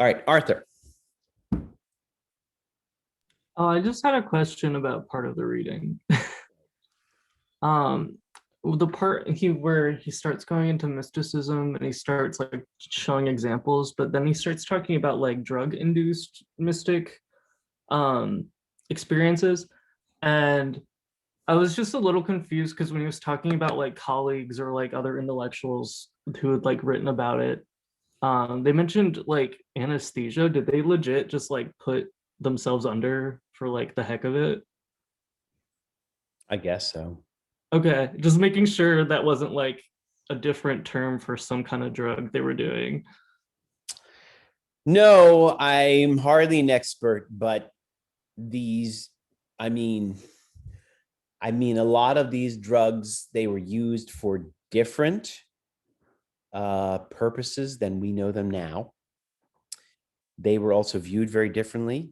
All right, Arthur. I just had a question about part of the reading. Um, the part where he starts going into mysticism and he starts like showing examples, but then he starts talking about like drug-induced mystic um experiences. And I was just a little confused because when he was talking about like colleagues or like other intellectuals who had like written about it, they mentioned like anesthesia. Did they legit just like put themselves under for like the heck of it? I guess so. Okay, just making sure that wasn't like a different term for some kind of drug they were doing. No, I'm hardly an expert, but these, I mean, a lot of these drugs, they were used for different purposes than we know them now. They were also viewed very differently.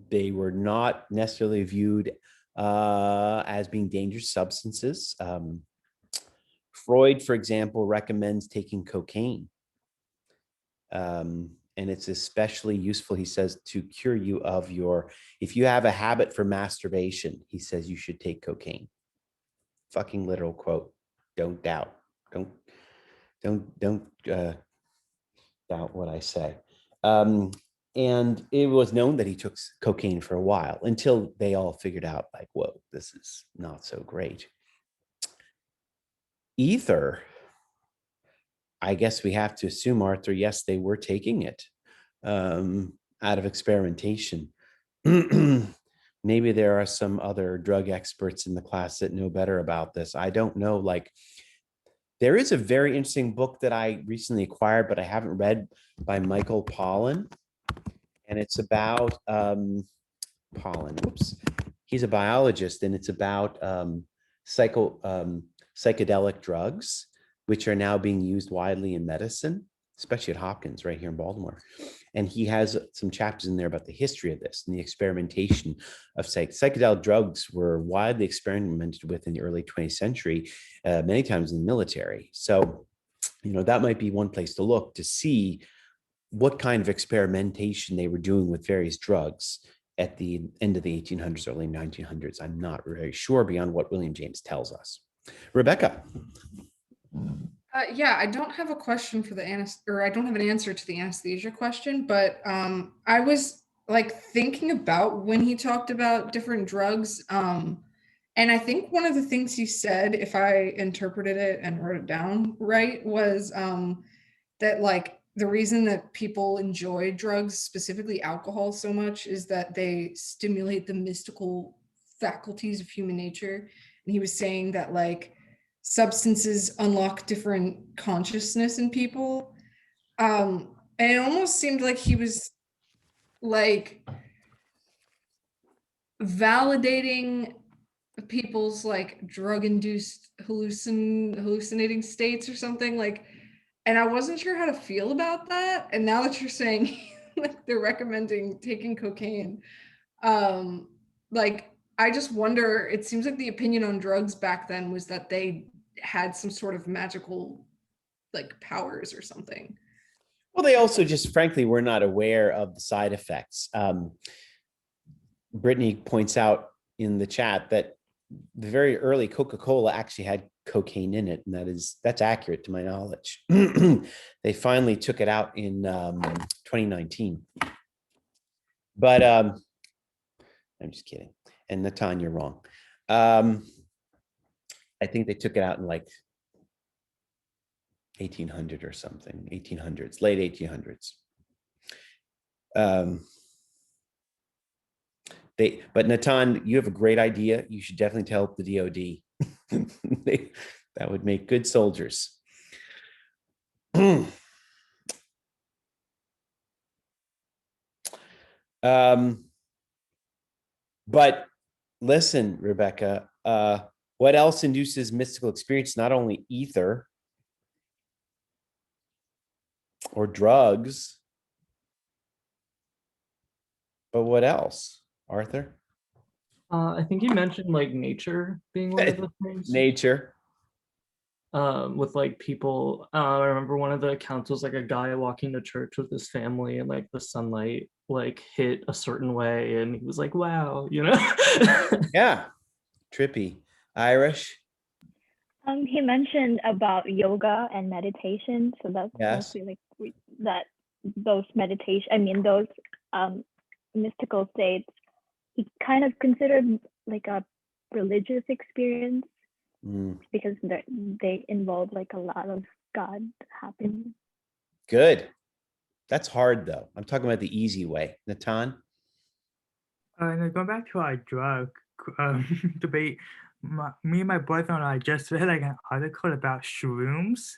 They were not necessarily viewed as being dangerous substances. Freud, for example, recommends taking cocaine. And it's especially useful, he says, to cure you of if you have a habit for masturbation, he says you should take cocaine. Fucking literal quote. Don't doubt. Don't, don't doubt what I say. And it was known that he took cocaine for a while until they all figured out, like, whoa, this is not so great. Ether, I guess we have to assume, Arthur, yes, they were taking it out of experimentation. Maybe there are some other drug experts in the class that know better about this. I don't know. Like, there is a very interesting book that I recently acquired, but I haven't read, by Michael Pollan. And it's about Pollan. Whoops. He's a biologist, and it's about psychedelic drugs, which are now being used widely in medicine, especially at Hopkins right here in Baltimore. And he has some chapters in there about the history of this and the experimentation of psychedelic drugs were widely experimented with in the early 20th century, many times in the military. So, that might be one place to look to see what kind of experimentation they were doing with various drugs at the end of the 1800s, early 1900s. I'm not very sure beyond what William James tells us. Rebecca. Yeah, I don't have a question for or I don't have an answer to the anesthesia question, but I was like thinking about when he talked about different drugs. And I think one of the things he said, if I interpreted it and wrote it down right, was that like the reason that people enjoy drugs, specifically alcohol, so much is that they stimulate the mystical faculties of human nature. And he was saying that like substances unlock different consciousness in people. And it almost seemed like he was like validating people's like drug induced hallucinating states or something like, and I wasn't sure how to feel about that. And now that you're saying like they're recommending taking cocaine, um like I just wonder, it seems like the opinion on drugs back then was that they had some sort of magical like powers or something. Well, they also just frankly were not aware of the side effects. Brittany points out in the chat that the very early Coca-Cola actually had cocaine in it, and that's accurate to my knowledge. They finally took it out in 2019. But I'm just kidding. And Natan, you're wrong. I think they took it out in like 1800 or something, 1800s, late 1800s. But Natan, you have a great idea. You should definitely tell the DOD. That would make good soldiers. But listen, Rebecca, what else induces mystical experience? Not only ether or drugs, but what else, Arthur? I think you mentioned like nature being one of the things. Nature. with like people. I remember one of the accounts was like a guy walking to church with his family, and like the sunlight like hit a certain way, and he was like, "Wow," you know. Yeah, trippy. Irish, He mentioned about yoga and meditation, so that's yes. mostly like that those meditation. I mean, those um, mystical states. He kind of considered like a religious experience Mm, because they involve like a lot of God happening. good. That's hard though. I'm talking about the easy way. Natan? And going back to our drug debate, me and my brother and I just read like an article about shrooms,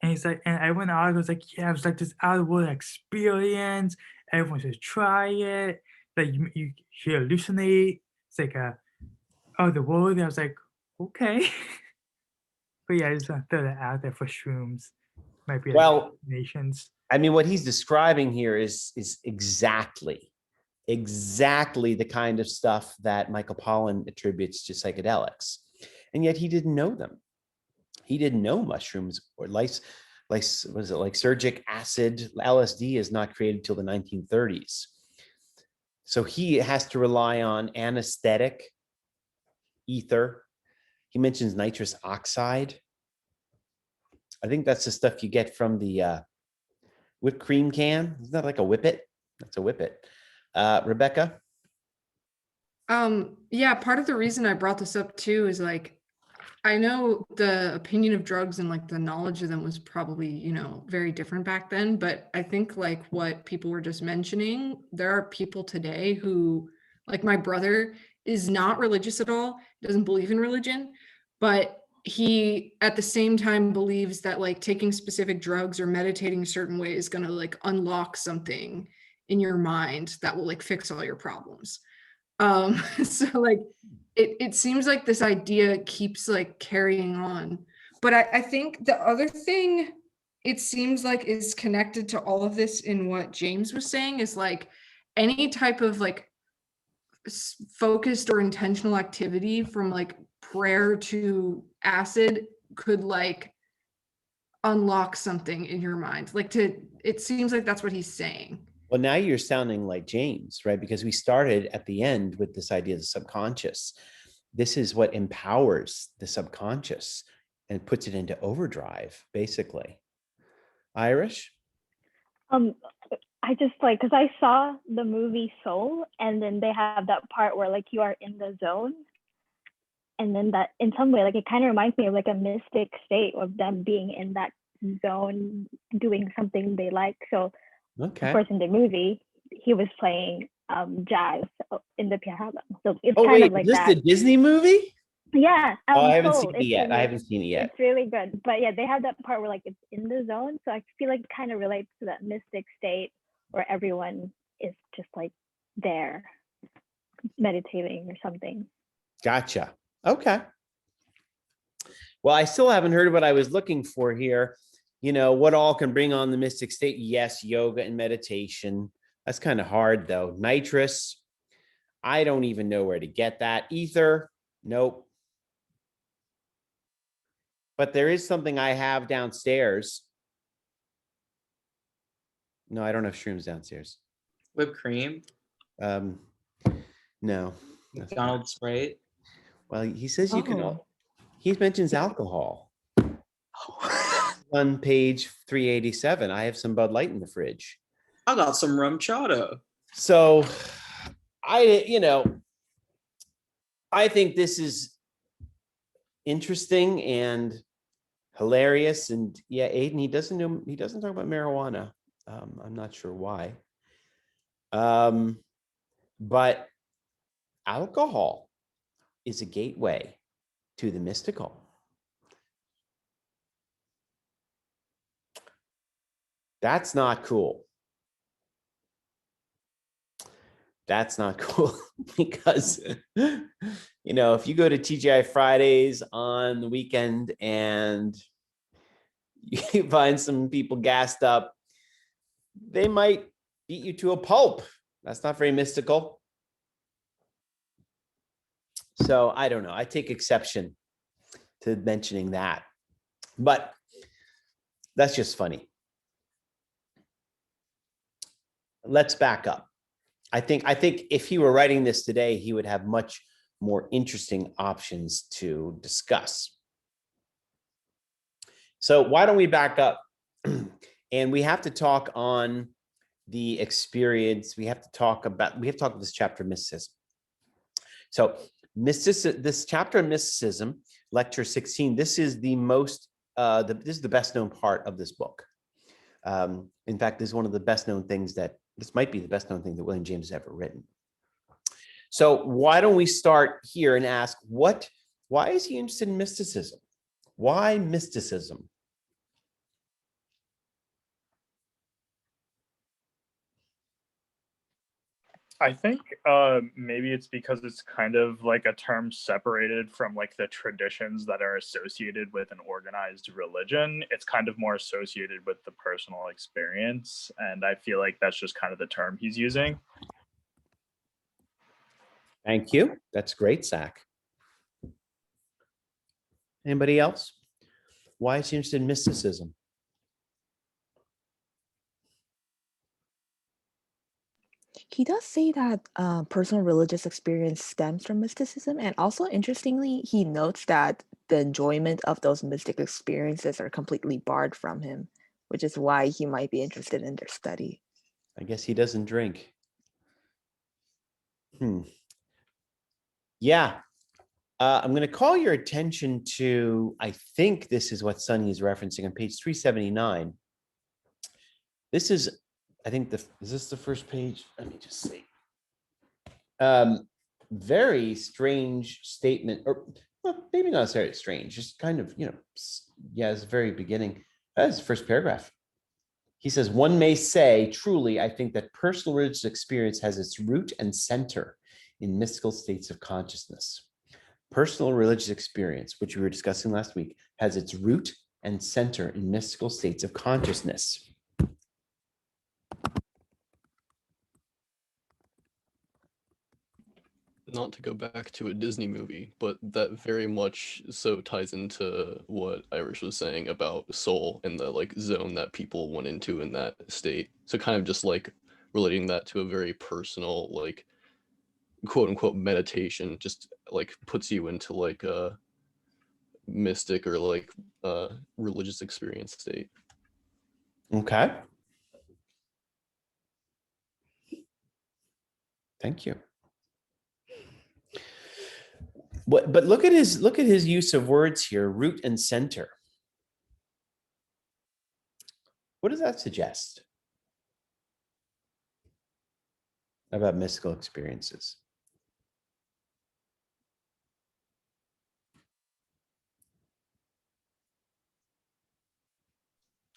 and he's like, and everyone in the article was like, yeah, it was like this out of world experience. Everyone should try it. Like you hallucinate. It's like a the world. And I was like, okay, but yeah, I just want to throw that out there for shrooms. Might be like Well, nations. I mean, what he's describing here is exactly the kind of stuff that Michael Pollan attributes to psychedelics. And yet he didn't know them. He didn't know mushrooms or was it lysergic acid? LSD is not created till the 1930s. So he has to rely on anesthetic, ether. He mentions nitrous oxide. I think that's the stuff you get from the whipped cream can. Isn't that like a whippet? That's a whippet. Rebecca? Yeah, part of the reason I brought this up too is like I know the opinion of drugs and like the knowledge of them was probably, very different back then, but I think like what people were just mentioning, there are people today who, like my brother, is not religious at all, doesn't believe in religion, but he at the same time believes that like taking specific drugs or meditating a certain way is going to like unlock something in your mind that will like fix all your problems. So like it seems like this idea keeps like carrying on. But I think the other thing it seems like is connected to all of this in what James was saying is like any type of like focused or intentional activity from like prayer to acid could like unlock something in your mind. It seems like that's what he's saying. Well, now you're sounding like James, right? Because we started at the end with this idea of the subconscious. This is what empowers the subconscious and puts it into overdrive, basically. Irish? I just like, because I saw the movie Soul, and then they have that part where like you are in the zone, and then that in some way like it kind of reminds me of like a mystic state of them being in that zone doing something they like. So Okay. of course in the movie he was playing jazz in the piano, so it's Oh, kind wait, of like is this that. the Disney movie? Yeah. Oh, I haven't Soul, seen it yet. I haven't seen it yet. It's really good, but yeah, they have that part where like it's in the zone, so I feel like it kind of relates to that mystic state where everyone is just like there meditating or something. Gotcha. Okay. Well, I still haven't heard what I was looking for here. What all can bring on the mystic state? Yes, yoga and meditation. That's kind of hard though. Nitrous. I don't even know where to get that. Ether. Nope. But there is something I have downstairs. No, I don't have shrooms downstairs. Whipped cream, No. McDonald's Sprite. Well, he says you can. Oh. He mentions alcohol on page 387. I have some Bud Light in the fridge. I got some rum chata. So I think this is interesting and hilarious. And yeah, Aiden, he doesn't talk about marijuana. I'm not sure why. But alcohol is a gateway to the mystical. That's not cool. That's not cool because, if you go to TGI Fridays on the weekend and you find some people gassed up, they might beat you to a pulp. That's not very mystical. So I don't know. I take exception to mentioning that. But that's just funny. Let's back up. I think if he were writing this today, he would have much more interesting options to discuss. So why don't we back up? And we have to talk on the experience. We have to talk about this chapter of mysticism. So this chapter of mysticism, lecture 16, this is the most, this is the best known part of this book. In fact, this is one of the best known things this might be the best known thing that William James has ever written. So why don't we start here and ask why is he interested in mysticism? Why mysticism? I think maybe it's because it's kind of like a term separated from like the traditions that are associated with an organized religion. It's kind of more associated with the personal experience. And I feel like that's just kind of the term he's using. Thank you. That's great, Zach. Anybody else? Why is he interested in mysticism? He does say that personal religious experience stems from mysticism. And also, interestingly, he notes that the enjoyment of those mystic experiences are completely barred from him, which is why he might be interested in their study. I guess he doesn't drink. Yeah. I'm going to call your attention to, I think this is what Sunny is referencing on page 379. This is, I think is this the first page? Let me just see. Very strange statement, or well, maybe not very strange, just kind of, yeah, it's the very beginning. That's the first paragraph. He says, one may say, truly, I think that personal religious experience has its root and center in mystical states of consciousness. Personal religious experience, which we were discussing last week, has its root and center in mystical states of consciousness. Not to go back to a Disney movie, but that very much so ties into what Irish was saying about soul and the like zone that people went into in that state. So kind of just like relating that to a very personal, like quote unquote meditation, just like puts you into like a mystic or like religious experience state. Okay. Thank you. But look at his use of words here, root and center. What does that suggest about mystical experiences?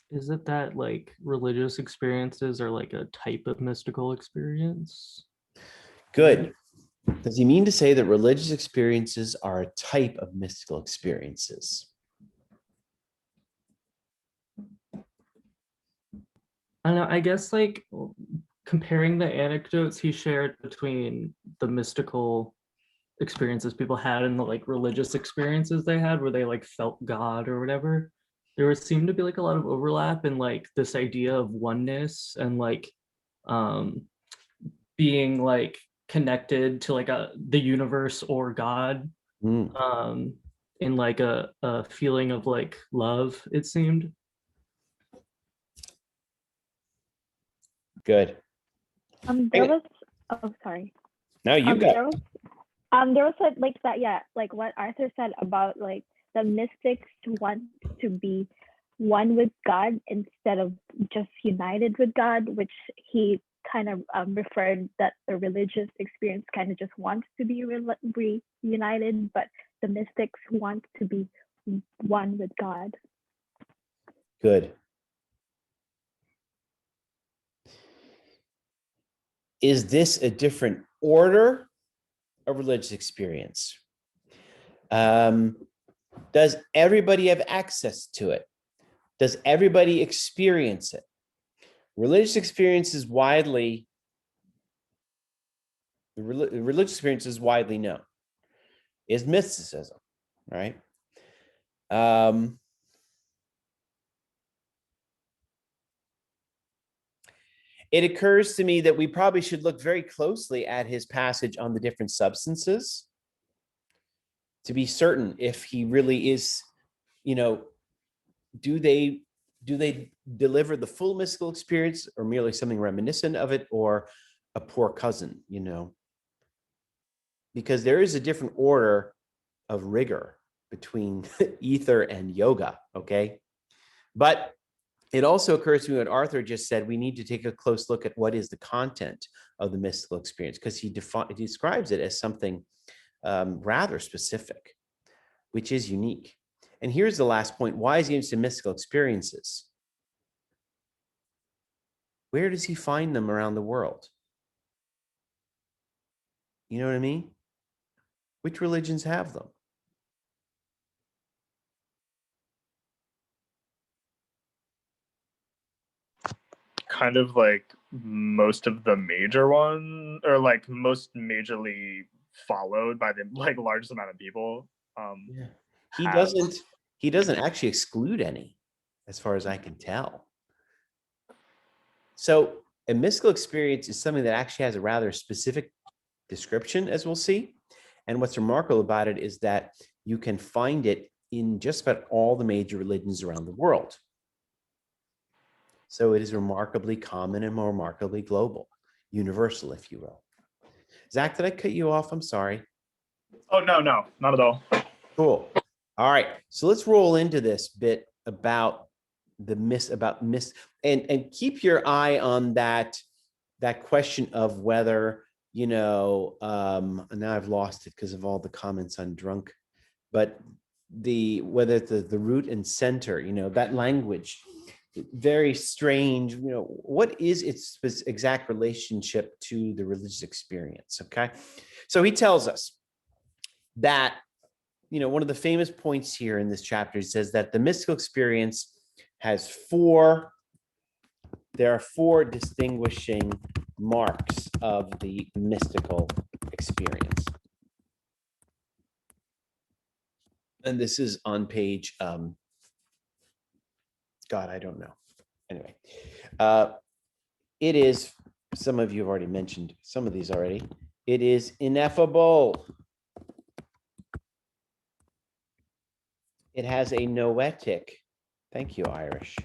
Is it that like religious experiences are like a type of mystical experience? Good. Does he mean to say that religious experiences are a type of mystical experiences? I don't know, I guess like comparing the anecdotes he shared between the mystical experiences people had and the like religious experiences they had where they like felt God or whatever, there would seem to be like a lot of overlap in like this idea of oneness and like being like connected to like the universe or God, in like a feeling of like love, it seemed. Good. There was, oh, sorry. No, you got. There was like that, yeah, like what Arthur said about like the mystics want to be one with God instead of just united with God, which he kind of referred that the religious experience kind of just wants to be reunited, but the mystics want to be one with God. Good. Is this a different order of religious experience? Does everybody have access to it? Does everybody experience it? Religious experience is widely, religious experience is widely known, is mysticism, right? it occurs to me that we probably should look very closely at his passage on the different substances to be certain if he really is, do they deliver the full mystical experience or merely something reminiscent of it or a poor cousin, because there is a different order of rigor between ether and yoga, okay? But it also occurs to me what Arthur just said, we need to take a close look at what is the content of the mystical experience, because he describes it as something rather specific, which is unique. And here's the last point. Why is he interested in mystical experiences? Where does he find them around the world? You know what I mean? Which religions have them? Kind of like most of the major one, or like most majorly followed by the like largest amount of people. Yeah. He have- doesn't actually exclude any, as far as I can tell. So a mystical experience is something that actually has a rather specific description, as we'll see. And what's remarkable about it is that you can find it in just about all the major religions around the world. So it is remarkably common and more remarkably global, universal, if you will. Zach, did I cut you off? I'm sorry. Oh, no, not at all. Cool. All right. So let's roll into this bit about the and keep your eye on that question of whether, now I've lost it because of all the comments on drunk, but whether the root and center, that language, very strange, what is its exact relationship to the religious experience? Okay. So he tells us that, one of the famous points here in this chapter, he says that the mystical experience has there are four distinguishing marks of the mystical experience. And this is on page, God, I don't know. Anyway, it is, some of you have already mentioned some of these already. It is ineffable. It has a noetic, thank you, Irish.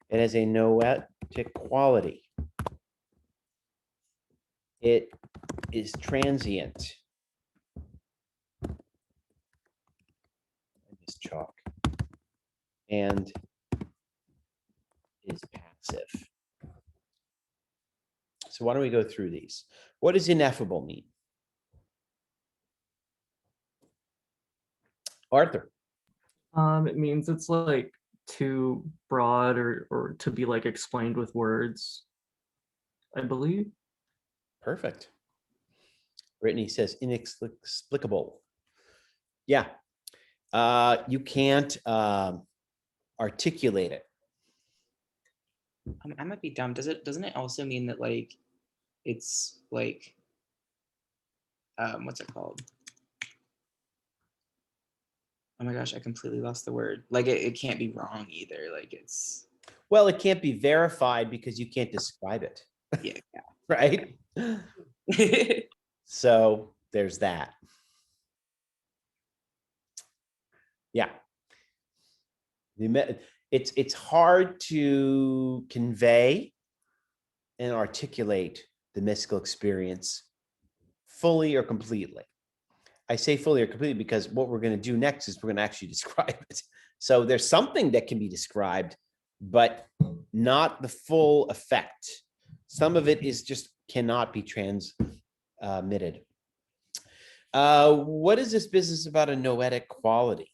It has a noetic quality. It is transient. Is chalk. And is passive. So why don't we go through these? What does ineffable mean? Arthur. It means it's like too broad or to be like explained with words, I believe. Perfect. Brittany says inexplicable. Yeah. You can't articulate it. I might be dumb. Doesn't it also mean that like it's like what's it called? Oh my gosh, I completely lost the word. Like it can't be wrong either. Like it's Well, it can't be verified because you can't describe it. yeah. Right? So there's that. Yeah. It's hard to convey and articulate the mystical experience fully or completely. I say fully or completely because what we're going to do next is we're going to actually describe it. So there's something that can be described, but not the full effect. Some of it is just cannot be transmitted. What is this business about a noetic quality?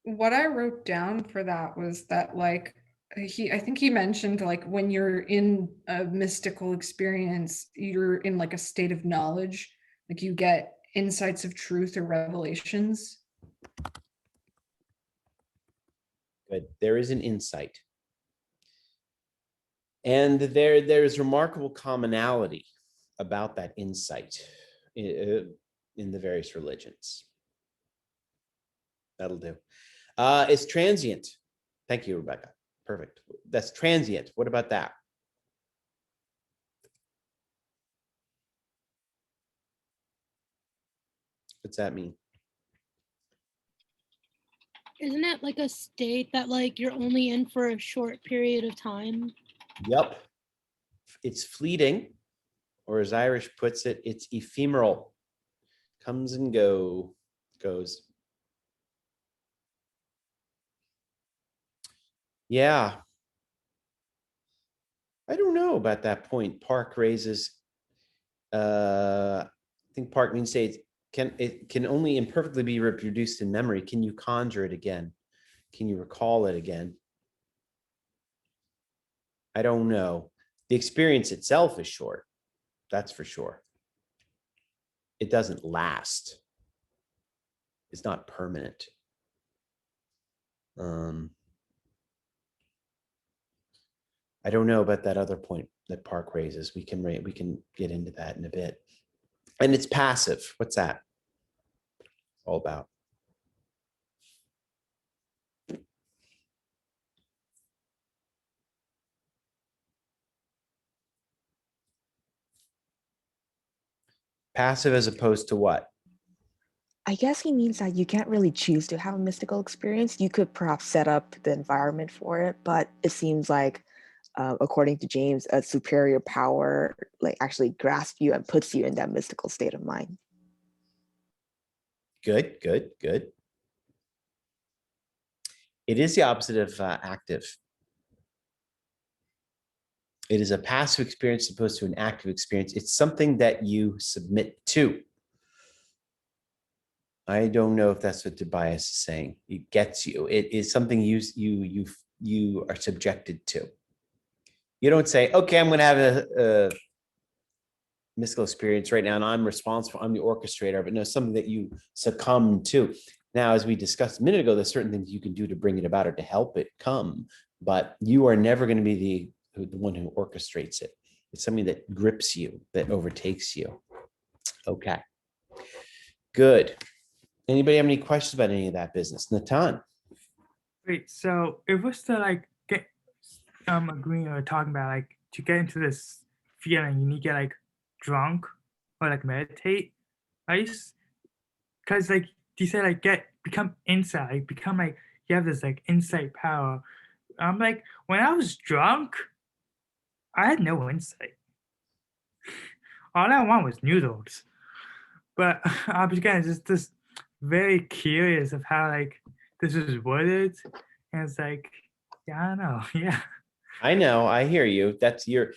What I wrote down for that was that like I think he mentioned like when you're in a mystical experience, you're in like a state of knowledge, like you get insights of truth or revelations. Good. There is an insight. And there's remarkable commonality about that insight in the various religions. That'll do. It's transient. Thank you, Rebecca. Perfect. That's transient. What about that? What's that mean? Isn't it like a state that like you're only in for a short period of time? Yep. It's fleeting, or as Irish puts it, it's ephemeral. Comes and goes. Yeah. I don't know about that point. Park raises. I think Park means say it can only imperfectly be reproduced in memory. Can you conjure it again? Can you recall it again? I don't know. The experience itself is short. That's for sure. It doesn't last. It's not permanent. I don't know about that other point that Park raises. We can get into that in a bit. And it's passive. What's that all about? Passive as opposed to what? I guess he means that you can't really choose to have a mystical experience. You could perhaps set up the environment for it, but it seems like, according to James, a superior power like actually grasps you and puts you in that mystical state of mind. Good. It is the opposite of active. It is a passive experience as opposed to an active experience. It's something that you submit to. I don't know if that's what Tobias is saying. It gets you. It is something you are subjected to. You don't say, okay, I'm going to have a mystical experience right now, and I'm responsible. I'm the orchestrator, but no, something that you succumb to. Now, as we discussed a minute ago, there's certain things you can do to bring it about or to help it come, but you are never going to be the one who orchestrates it. It's something that grips you, that overtakes you. Okay, good. Anybody have any questions about any of that business? Natan? Wait, so if we're still like get agreeing or talking about like to get into this feeling, you need to get like drunk or like meditate, right? Because like you say like become insight, like become like you have this like insight power. I'm like when I was drunk, I had no insight. All I want was noodles. But I was again just very curious of how like this is worded, and it's like, yeah, I don't know, yeah. I know, I hear you. That's you're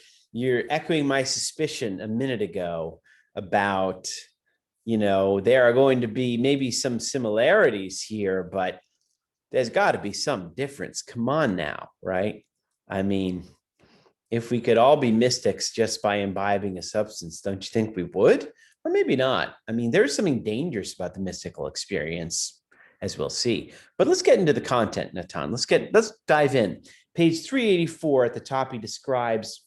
echoing my suspicion a minute ago about, there are going to be maybe some similarities here, but there's got to be some difference. Come on now, right? I mean, if we could all be mystics just by imbibing a substance, don't you think we would? Or maybe not. I mean, there's something dangerous about the mystical experience, as we'll see. But let's get into the content, Natan. Let's dive in. Page 384 at the top, he describes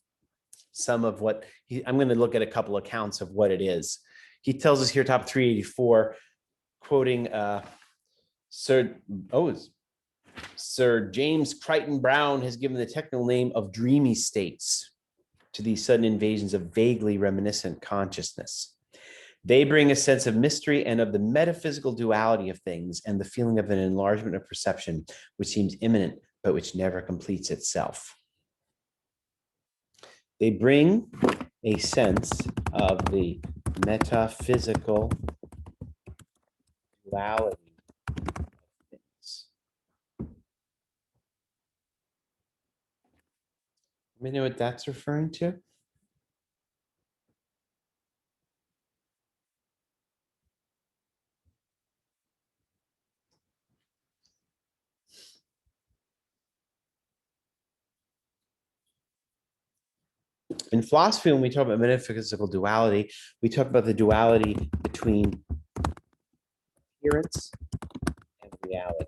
some of what I'm going to look at a couple accounts of what it is. He tells us here, top 384, quoting Sir James Crichton Browne has given the technical name of dreamy states to these sudden invasions of vaguely reminiscent consciousness. They bring a sense of mystery and of the metaphysical duality of things and the feeling of an enlargement of perception, which seems imminent, but which never completes itself. They bring a sense of the metaphysical duality of things. You know what that's referring to? In philosophy, when we talk about metaphysical duality, we talk about the duality between appearance and reality.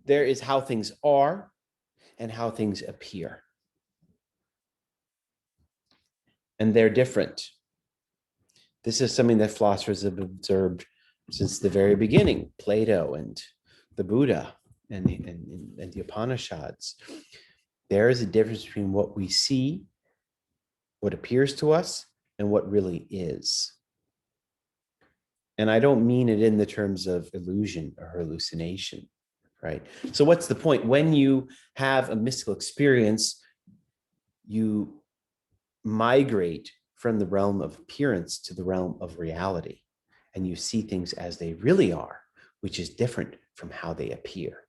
There is how things are and how things appear. And they're different. This is something that philosophers have observed since the very beginning, Plato and the Buddha. and the Upanishads, there is a difference between what we see, what appears to us, and what really is. And I don't mean it in the terms of illusion or hallucination, right? So what's the point? When you have a mystical experience, you migrate from the realm of appearance to the realm of reality, and you see things as they really are, which is different from how they appear.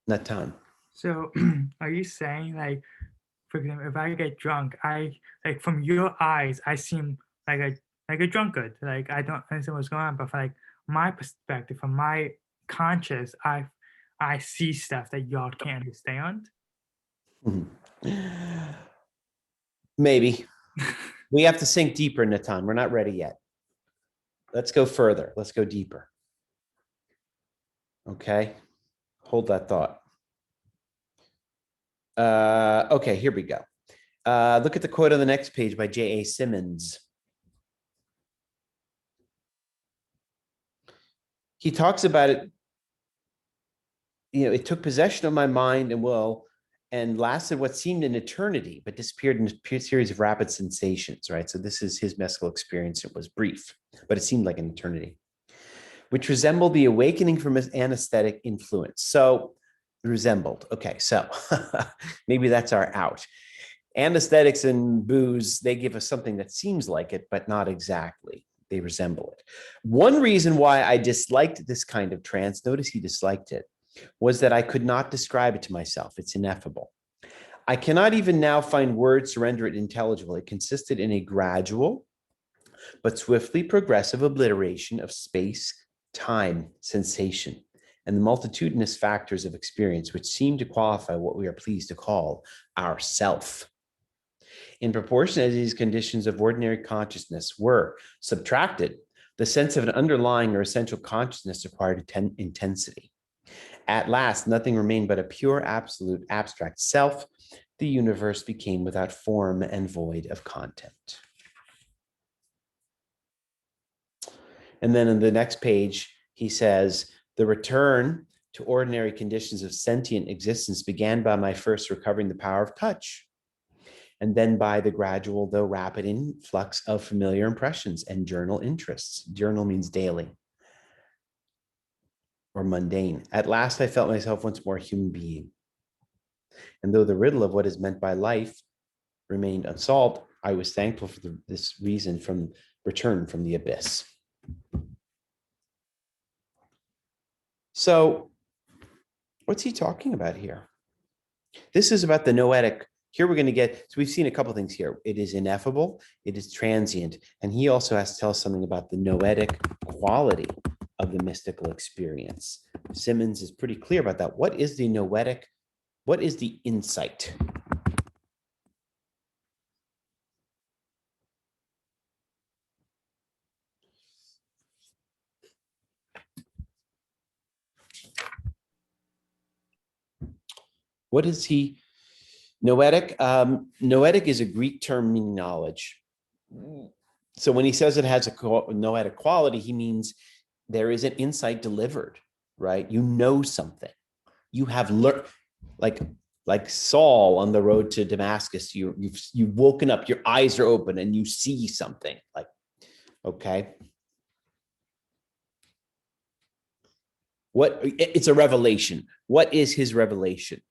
Natan. So are you saying, like, for example, if I get drunk, I, like, from your eyes, I seem like a drunkard. Like, I don't understand what's going on, but from, like, my perspective, from my conscious, I see stuff that y'all can't understand. Maybe. We have to sink deeper, Natan. We're not ready yet. Let's go further. Let's go deeper. Okay. Hold that thought. Okay, here we go. Look at the quote on the next page by J.A. Simmons. He talks about it. It took possession of my mind and will and lasted what seemed an eternity, but disappeared in a series of rapid sensations, right? So this is his mystical experience. It was brief, but it seemed like an eternity, which resembled the awakening from his anesthetic influence. So resembled. Okay, so maybe that's our out. Anesthetics and booze, they give us something that seems like it, but not exactly. They resemble it. One reason why I disliked this kind of trance, notice he disliked it, was that I could not describe it to myself. It's ineffable. I cannot even now find words to render it intelligible. It consisted in a gradual but swiftly progressive obliteration of space, time, sensation, and the multitudinous factors of experience which seem to qualify what we are pleased to call our self. In proportion as these conditions of ordinary consciousness were subtracted, the sense of an underlying or essential consciousness acquired intensity. At last, nothing remained but a pure, absolute, abstract self. The universe became without form and void of content. And then in the next page, he says, the return to ordinary conditions of sentient existence began by my first recovering the power of touch, and then by the gradual, though rapid influx of familiar impressions and journal interests. Journal means daily or mundane. At last, I felt myself once more a human being. And though the riddle of what is meant by life remained unsolved, I was thankful for this reason from return from the abyss. So what's he talking about here? This is about the noetic. Here we're going to get, so we've seen a couple things here. It is ineffable, it is transient, and he also has to tell us something about the noetic quality of the mystical experience. Simmons is pretty clear about that. What is the noetic? What is the insight? What is he? Noetic? Noetic is a Greek term meaning knowledge. So when he says it has a noetic quality, he means there is an insight delivered, right? You know something. You have learned, like Saul on the road to Damascus. You've woken up, your eyes are open, and you see something. Like, okay. It's a revelation. What is his revelation?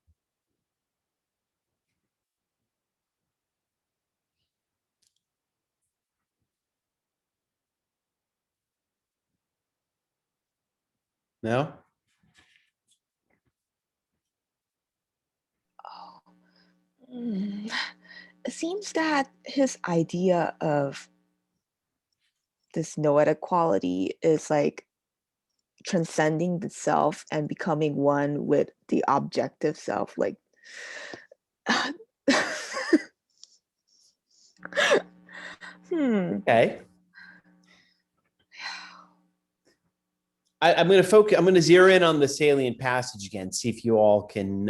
No? It seems that his idea of this noetic quality is like transcending the self and becoming one with the objective self. Like, Okay. I'm going to focus. I'm going to zero in on the salient passage again. See if you all can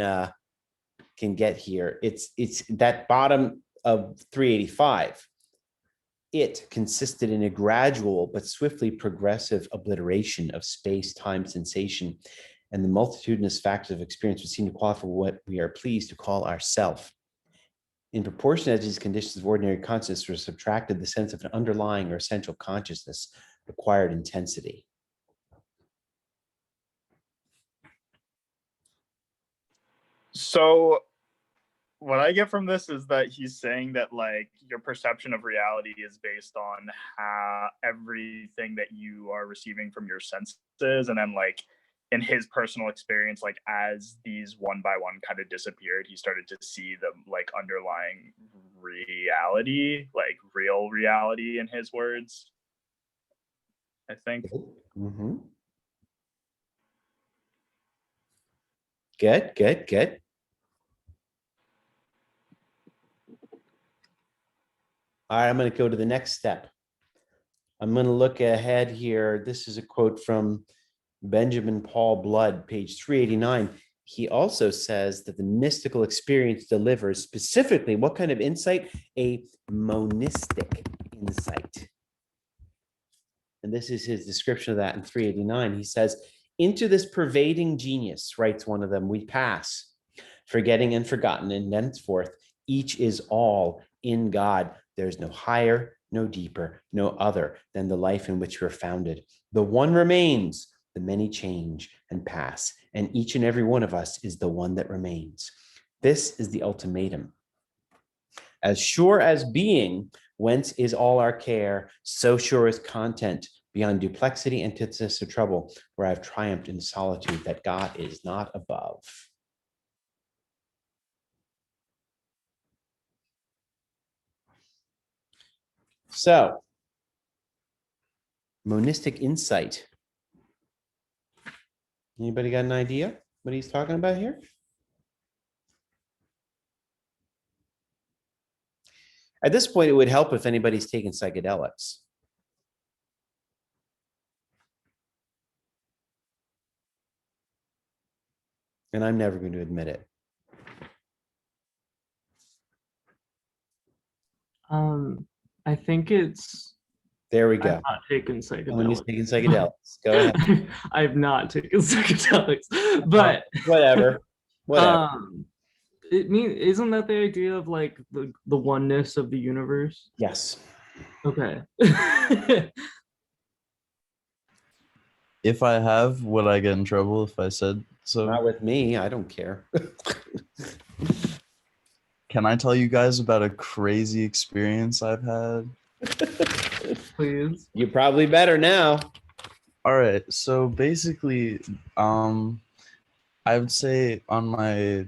get here. It's that bottom of 385. It consisted in a gradual but swiftly progressive obliteration of space, time, sensation, and the multitudinous factors of experience which seem to qualify what we are pleased to call ourself. In proportion as these conditions of ordinary consciousness were subtracted, the sense of an underlying or essential consciousness acquired intensity. So what I get from this is that he's saying that like your perception of reality is based on how everything that you are receiving from your senses, and then like in his personal experience, like as these one by one kind of disappeared, he started to see the like underlying reality, like real reality in his words, I think. Mm-hmm. Good, good, good. All right, I'm going to go to the next step. I'm going to look ahead here. This is a quote from Benjamin Paul Blood, page 389. He also says that the mystical experience delivers specifically what kind of insight? A monistic insight. And this is his description of that in 389. He says, into this pervading genius, writes one of them, we pass, forgetting and forgotten, and thenceforth each is all in God. There's no higher, no deeper, no other than the life in which we're founded. The one remains, the many change and pass, and each and every one of us is the one that remains. This is the ultimatum. As sure as being, whence is all our care, so sure is content, beyond duplexity, antithesis of trouble, where I've triumphed in solitude, that God is not above. So, monistic insight. Anybody got an idea what he's talking about here? At this point, it would help if anybody's taken psychedelics. And I'm never going to admit it. I think it's. There we go. I've not taken Someone who's psychedelics. taking psychedelics. Go ahead. I've not taken psychedelics, but Whatever. Whatever. Isn't that the idea of like the oneness of the universe? Yes. Okay. If I have, would I get in trouble if I said so? Not with me. I don't care. Can I tell you guys about a crazy experience I've had? Please. You probably better now. All right. So basically, I would say on my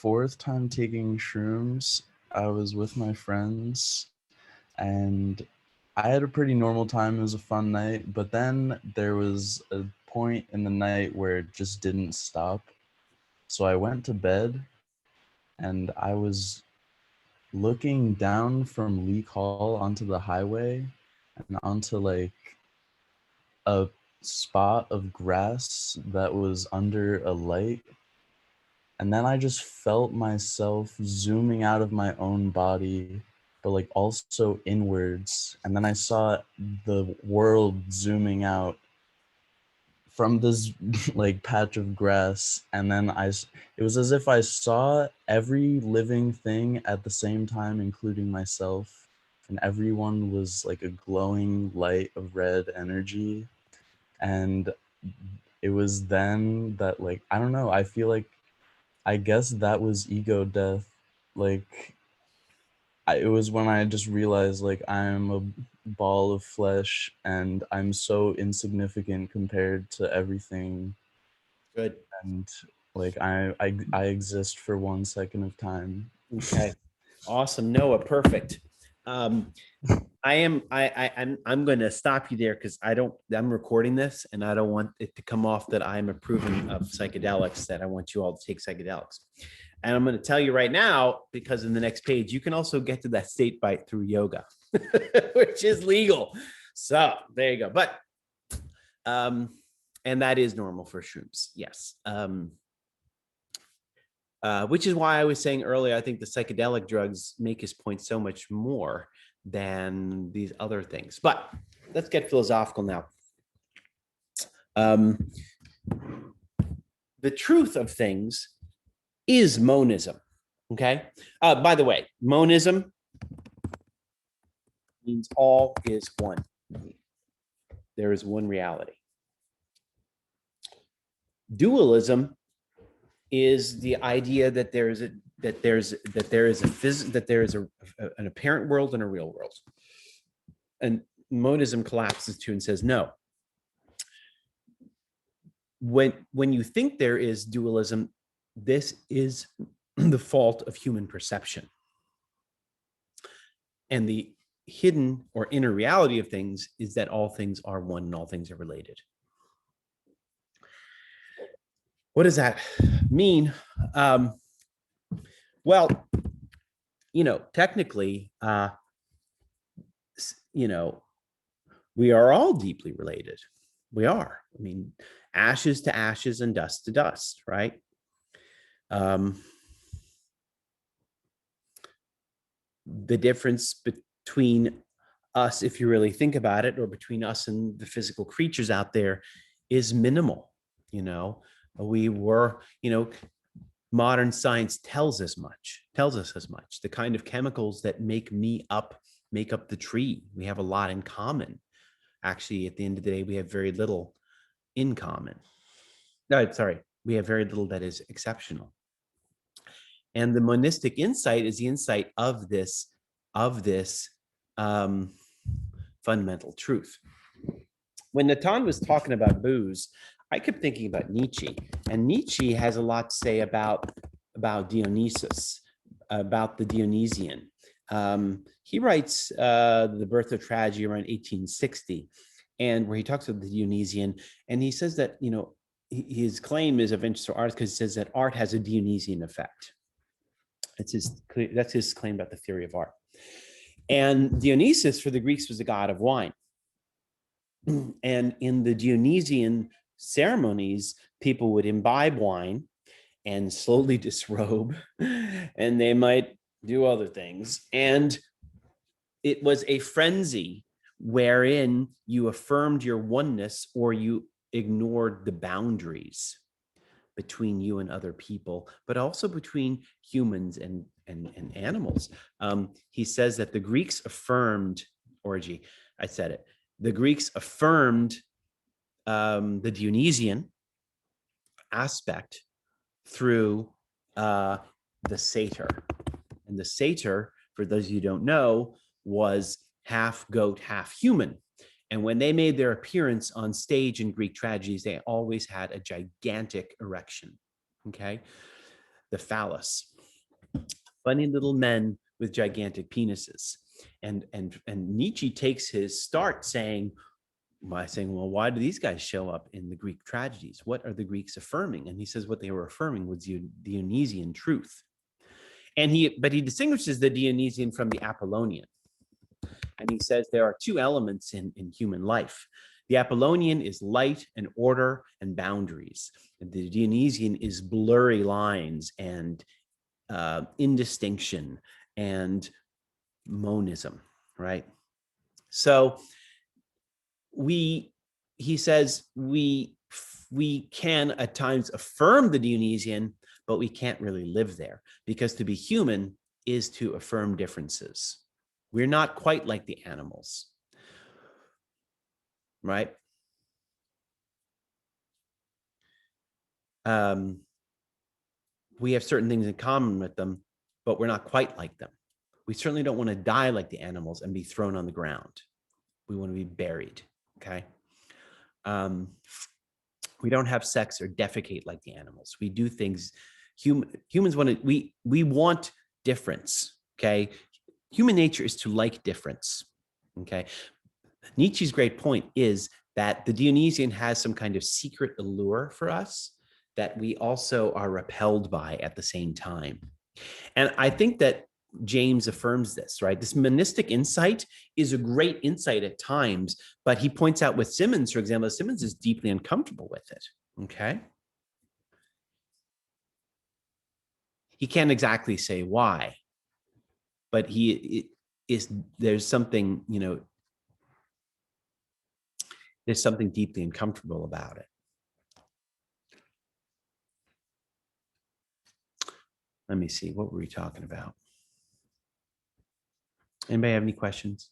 fourth time taking shrooms, I was with my friends and I had a pretty normal time. It was a fun night, but then there was a point in the night where it just didn't stop. So I went to bed and I was looking down from Leak Hall onto the highway and onto like a spot of grass that was under a light. And then I just felt myself zooming out of my own body, but like also inwards. And then I saw the world zooming out from this like patch of grass. And then it was as if I saw every living thing at the same time, including myself. And everyone was like a glowing light of red energy. And it was then that like, I don't know, I feel like, I guess that was ego death. Like, it was when I just realized like I'm a ball of flesh and I'm so insignificant compared to everything. Good. And like I exist for 1 second of time. Okay. Awesome. Noah, perfect. I'm going to stop you there because I'm recording this and I don't want it to come off that I'm approving of psychedelics, that I want you all to take psychedelics. And I'm going to tell you right now, because in the next page, you can also get to that state bite through yoga, which is legal. So there you go. But, and that is normal for shrooms. Yes. which is why I was saying earlier, I think the psychedelic drugs make his point so much more than these other things. But let's get philosophical now. The truth of things is monism. Okay. By the way, monism means all is one. There is one reality. Dualism is the idea that there is an apparent world and a real world. And monism collapses to and says no. When you think there is dualism, this is the fault of human perception. And the hidden or inner reality of things is that all things are one and all things are related. What does that mean? Well, technically, we are all deeply related. We are. I mean, ashes to ashes and dust to dust, right? The difference between us, if you really think about it, or between us and the physical creatures out there is minimal. We were, modern science tells us as much. The kind of chemicals that make up the tree. We have a lot in common. Actually, at the end of the day, we have very little in common. No, sorry, we have very little that is exceptional. And the monistic insight is the insight of this fundamental truth. When Natan was talking about booze, I kept thinking about Nietzsche, and Nietzsche has a lot to say about Dionysus, about the Dionysian. He writes The Birth of Tragedy around 1860, and where he talks about the Dionysian, and he says that his claim is of interest to art because he says that art has a Dionysian effect. That's his claim about the theory of art. And Dionysus for the Greeks was the god of wine. And in the Dionysian ceremonies, people would imbibe wine and slowly disrobe, and they might do other things. And it was a frenzy wherein you affirmed your oneness or you ignored the boundaries between you and other people, but also between humans and animals. He says that the Greeks affirmed, Orgy, I said it, the Greeks affirmed the Dionysian aspect through the satyr. And the satyr, for those of you who don't know, was half goat, half human. And when they made their appearance on stage in Greek tragedies, they always had a gigantic erection, okay? The phallus. Funny little men with gigantic penises. And Nietzsche takes his start by saying, well, why do these guys show up in the Greek tragedies? What are the Greeks affirming? And he says what they were affirming was the Dionysian truth. But he distinguishes the Dionysian from the Apollonian. And he says there are two elements in human life. The Apollonian is light and order and boundaries. The Dionysian is blurry lines and indistinction and monism, right? So he says we can at times affirm the Dionysian, but we can't really live there, because to be human is to affirm differences. We're not quite like the animals, right? We have certain things in common with them, but we're not quite like them. We certainly don't want to die like the animals and be thrown on the ground. We want to be buried, okay? We don't have sex or defecate like the animals. We do things, humans want to, we want difference, okay? Human nature is to like difference, okay? Nietzsche's great point is that the Dionysian has some kind of secret allure for us that we also are repelled by at the same time. And I think that James affirms this, right? This monistic insight is a great insight at times, but he points out with Simmons, for example, Simmons is deeply uncomfortable with it, okay? he can't exactly say why, but there's something, there's something deeply uncomfortable about it. Let me see, what were we talking about? Anybody have any questions?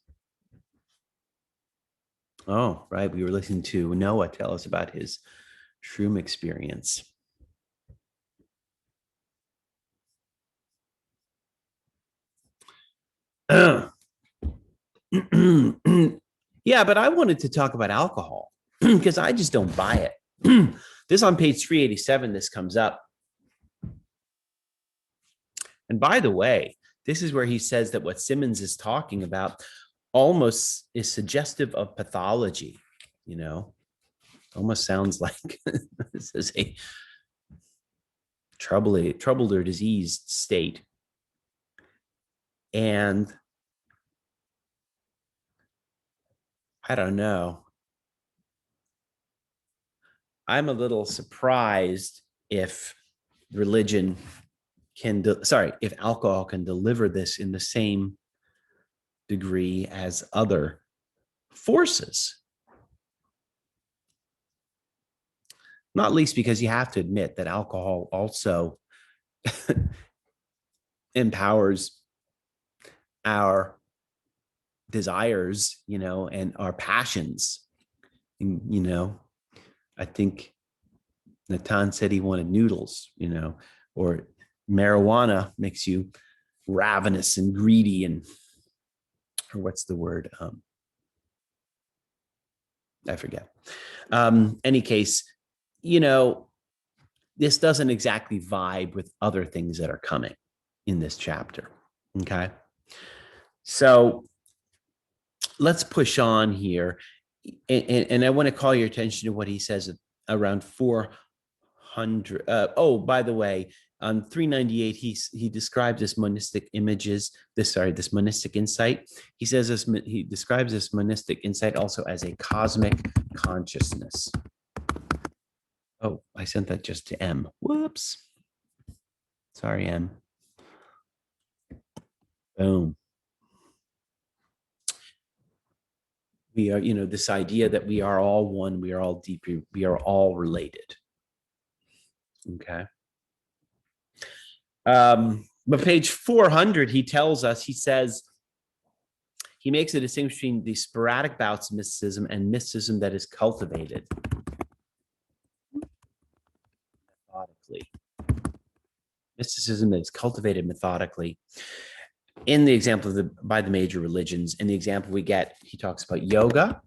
Oh, right, we were listening to Noah tell us about his shroom experience. Yeah, but I wanted to talk about alcohol because I just don't buy it. This on page 387, this comes up. And by the way, this is where he says that what Simmons is talking about almost is suggestive of pathology, almost sounds like this is a troubled or diseased state. And I don't know. I'm a little surprised if religion if alcohol can deliver this in the same degree as other forces. Not least because you have to admit that alcohol also empowers our desires, and our passions. And, I think Natan said he wanted noodles, or marijuana makes you ravenous and greedy or what's the word? I forget. Any case, this doesn't exactly vibe with other things that are coming in this chapter. Okay. So let's push on here. And I want to call your attention to what he says around 400. By the way, on 398, he describes this monistic this monistic insight. He says he describes this monistic insight also as a cosmic consciousness. Oh, I sent that just to M. Whoops. Sorry, M. Boom. We are, this idea that we are all one, we are all deep, we are all related. Okay. But page 400, he says, he makes a distinction between the sporadic bouts of mysticism and mysticism that is cultivated methodically. Mysticism that is cultivated methodically. In the example by the major religions, in the example we get, he talks about yoga,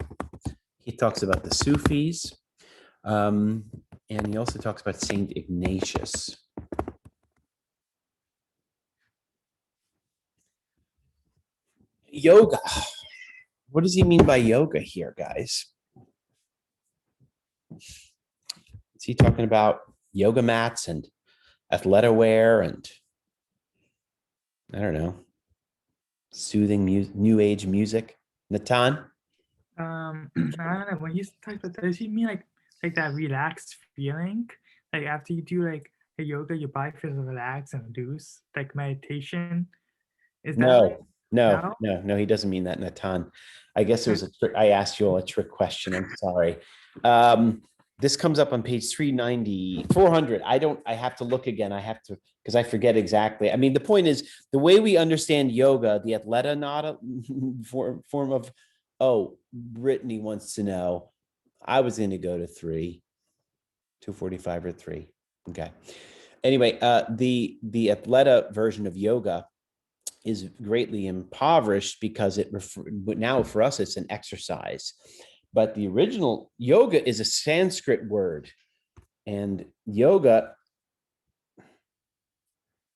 he talks about the Sufis, and he also talks about Saint Ignatius. Yoga. What does he mean by yoga here, guys? Is he talking about yoga mats and athleta wear and, I don't know, soothing new age music? Natan? I don't know. When you talk about that, does he mean like that relaxed feeling? Like after you do like a yoga, your body feels relaxed and loose, like meditation. Is that No, he doesn't mean that, Natan. I guess it was I asked you all a trick question. I'm sorry. This comes up on page 390, 400. I have to look again. Because I forget exactly. I mean, the point is the way we understand yoga, the athleta nada form of, Brittany wants to know. I was going to go to 245 or 3. Okay. Anyway, the athleta version of yoga is greatly impoverished because now for us, it's an exercise. But the original yoga is a Sanskrit word. And yoga,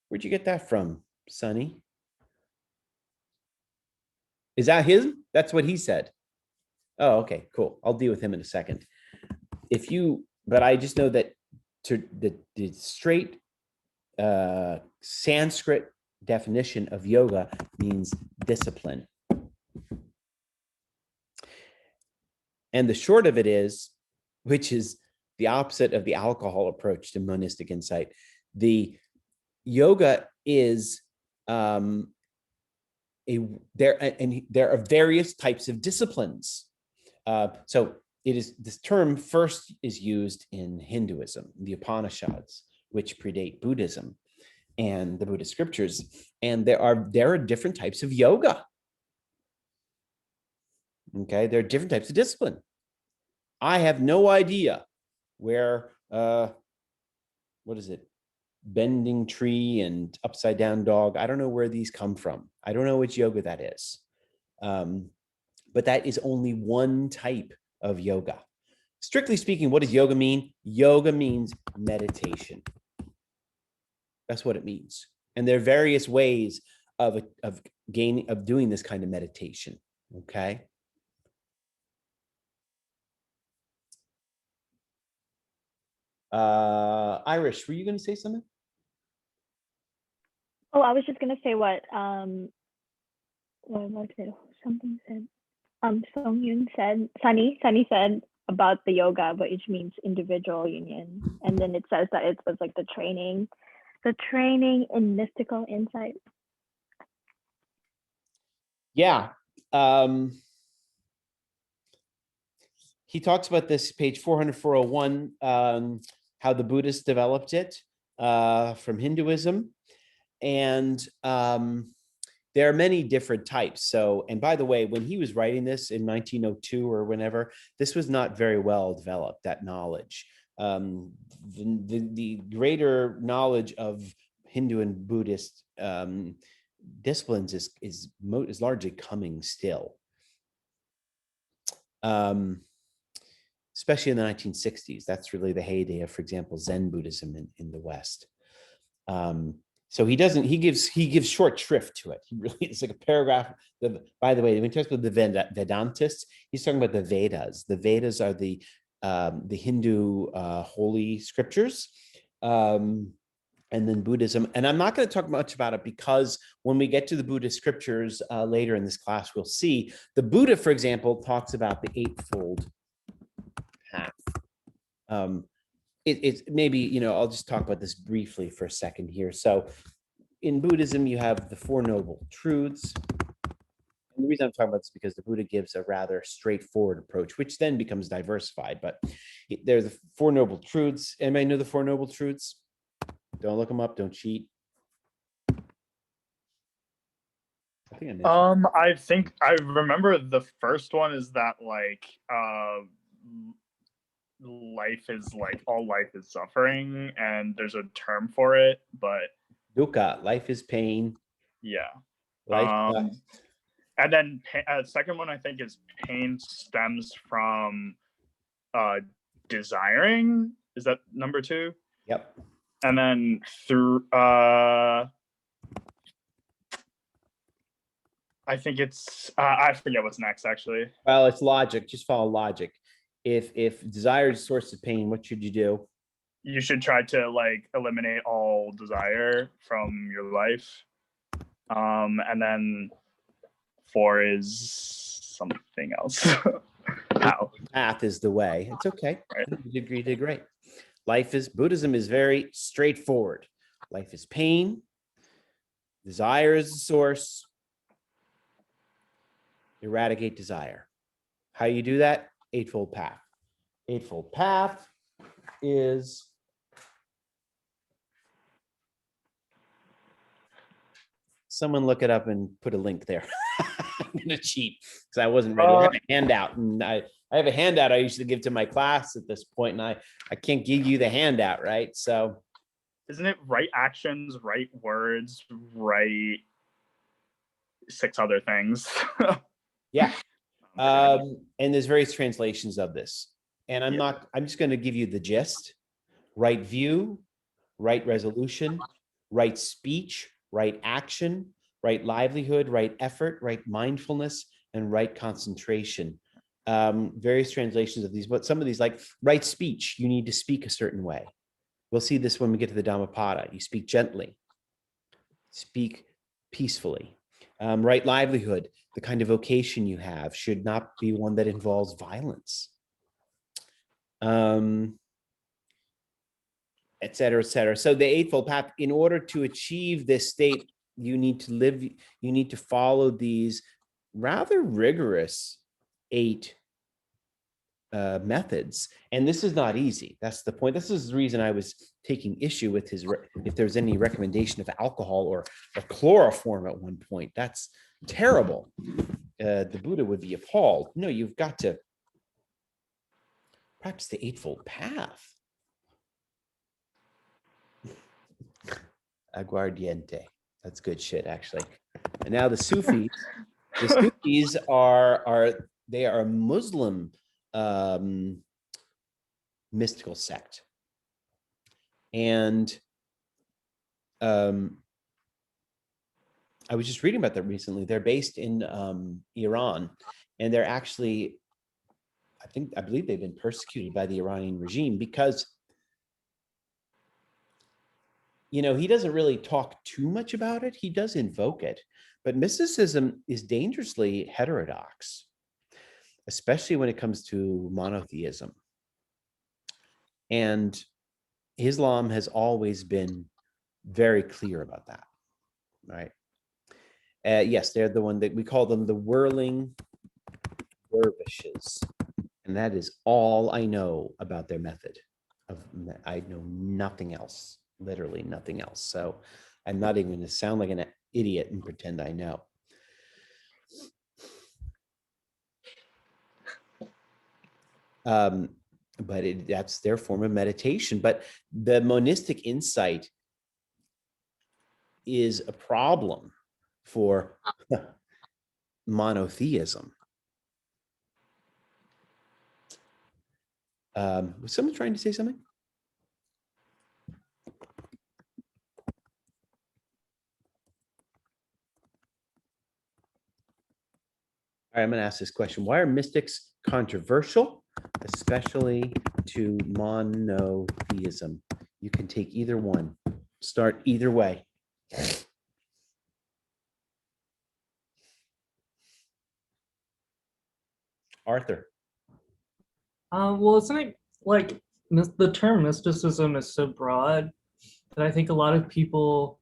where'd you get that from, Sonny? Is that him? That's what he said. Oh, okay, cool. I'll deal with him in a second. But I just know that the straight Sanskrit definition of yoga means discipline. And the short of it is, which is the opposite of the alcohol approach to monistic insight, the yoga is there are various types of disciplines. So this term first is used in Hinduism, the Upanishads, which predate Buddhism and the Buddhist scriptures. And there are different types of yoga. Okay, there are different types of discipline. I have no idea where, what is it? Bending tree and upside down dog. I don't know where these come from. I don't know which yoga that is. But that is only one type of yoga. Strictly speaking, what does yoga mean? Yoga means meditation. That's what it means. And there are various ways of doing this kind of meditation. Okay. Irish, were you going to say something? Oh, I was just gonna say what was it? Something said. Song Yun said. Sunny said about the yoga, which means individual union, and then it says that it was like the training in mystical insight. Yeah. He talks about this, page 400, 401, how the Buddhists developed it from Hinduism. And there are many different types. So, and by the way, when he was writing this in 1902 or whenever, this was not very well developed, that knowledge. The greater knowledge of Hindu and Buddhist disciplines is largely coming still. Especially in the 1960s. That's really the heyday of, for example, Zen Buddhism in the West. So he gives short shrift to it. He really, it's like a paragraph. By the way, when he talks about the Vedantists, he's talking about the Vedas. The Vedas are the Hindu holy scriptures. And then Buddhism. And I'm not going to talk much about it because when we get to the Buddhist scriptures later in this class, we'll see the Buddha, for example, talks about the Eightfold Path. It's maybe, I'll just talk about this briefly for a second here. So in Buddhism, you have the Four Noble Truths. And the reason I'm talking about this is because the Buddha gives a rather straightforward approach, which then becomes diversified. But there's the Four Noble Truths. Anybody know the Four Noble Truths? Don't look them up. Don't cheat. I think I remember the first one is that life is all life is suffering, and there's a term for it, but dukkha, life is pain. Yeah. Life. And then second one I think is pain stems from desiring. Is that number 2? Yep. And then through I think it's I forget what's next actually. Well, it's logic. Just follow logic. If desire is a source of pain, what should you do? You should try to eliminate all desire from your life. And then 4 is something else. How? Path is the way. It's okay. Right. You did great. Buddhism is very straightforward. Life is pain. Desire is the source. Eradicate desire. How you do that? Eightfold Path. Eightfold Path is someone look it up and put a link there. I'm gonna cheat because I wasn't ready. I have a handout, and I have a handout I usually give to my class at this point, and I can't give you the handout, right? So isn't it right actions, right words, right 6 other things? Yeah. And there's various translations of this, and I'm just going to give you the gist. Right view, right resolution, right speech, right action, right livelihood, right effort, right mindfulness, and right concentration. Various translations of these, but some of these, like right speech, you need to speak a certain way. We'll see this when we get to the Dhammapada. You speak gently, speak peacefully. Right livelihood, the kind of vocation you have should not be one that involves violence. And et cetera, et cetera. So the Eightfold Path, in order to achieve this state, you need to follow these rather rigorous 8 methods. And this is not easy. That's the point. This is the reason I was taking issue with if there's any recommendation of alcohol or chloroform at one point. That's terrible. The Buddha would be appalled. No, you've got to practice the Eightfold Path. Aguardiente. That's good shit, actually. And now the Sufis. The Sufis are a Muslim mystical sect, and I was just reading about that recently. They're based in Iran, and they're actually, I believe they've been persecuted by the Iranian regime because, he doesn't really talk too much about it. He does invoke it, but mysticism is dangerously heterodox, especially when it comes to monotheism. And Islam has always been very clear about that, right? Yes, they're the one that we call them the whirling dervishes. And that is all I know about their method. I know nothing else, literally nothing else. So I'm not even going to sound like an idiot and pretend I know. But that's their form of meditation. But the monistic insight is a problem for monotheism. Was someone trying to say something? All right, I'm going to ask this question. Why are mystics controversial, especially to monotheism? You can take either one. Start either way. Arthur. Well, isn't it like the term mysticism is so broad that I think a lot of people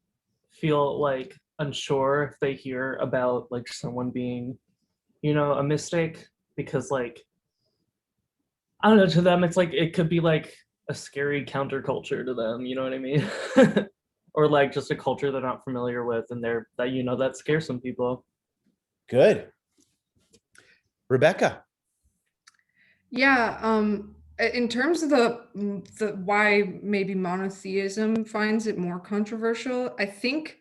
feel like unsure if they hear about like someone being, a mystic, because like, I don't know, to them it's like it could be like a scary counterculture to them, you know what I mean? Or like just a culture they're not familiar with, and that scares some people. Good. Rebecca. Yeah, in terms of the why maybe monotheism finds it more controversial, I think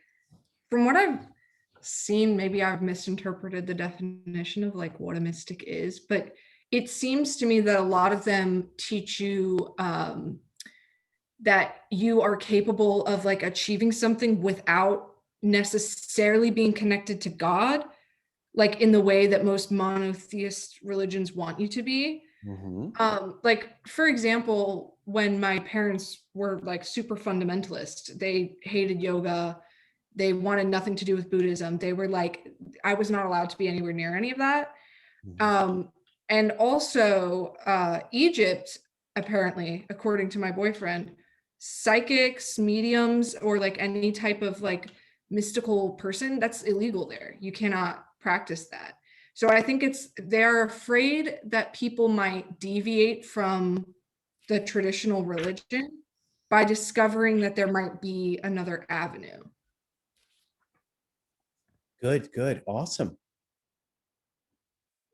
from what I've seen, maybe I've misinterpreted the definition of like what a mystic is, but it seems to me that a lot of them teach you that you are capable of like achieving something without necessarily being connected to God, like in the way that most monotheist religions want you to be. Mm-hmm. Like for example, when my parents were like super fundamentalist, they hated yoga, they wanted nothing to do with Buddhism. They were like, I was not allowed to be anywhere near any of that. And also Egypt, apparently, according to my boyfriend, psychics, mediums, or like any type of like mystical person, that's illegal there. You cannot practice that. So I think they're afraid that people might deviate from the traditional religion by discovering that there might be another avenue. Good. Awesome.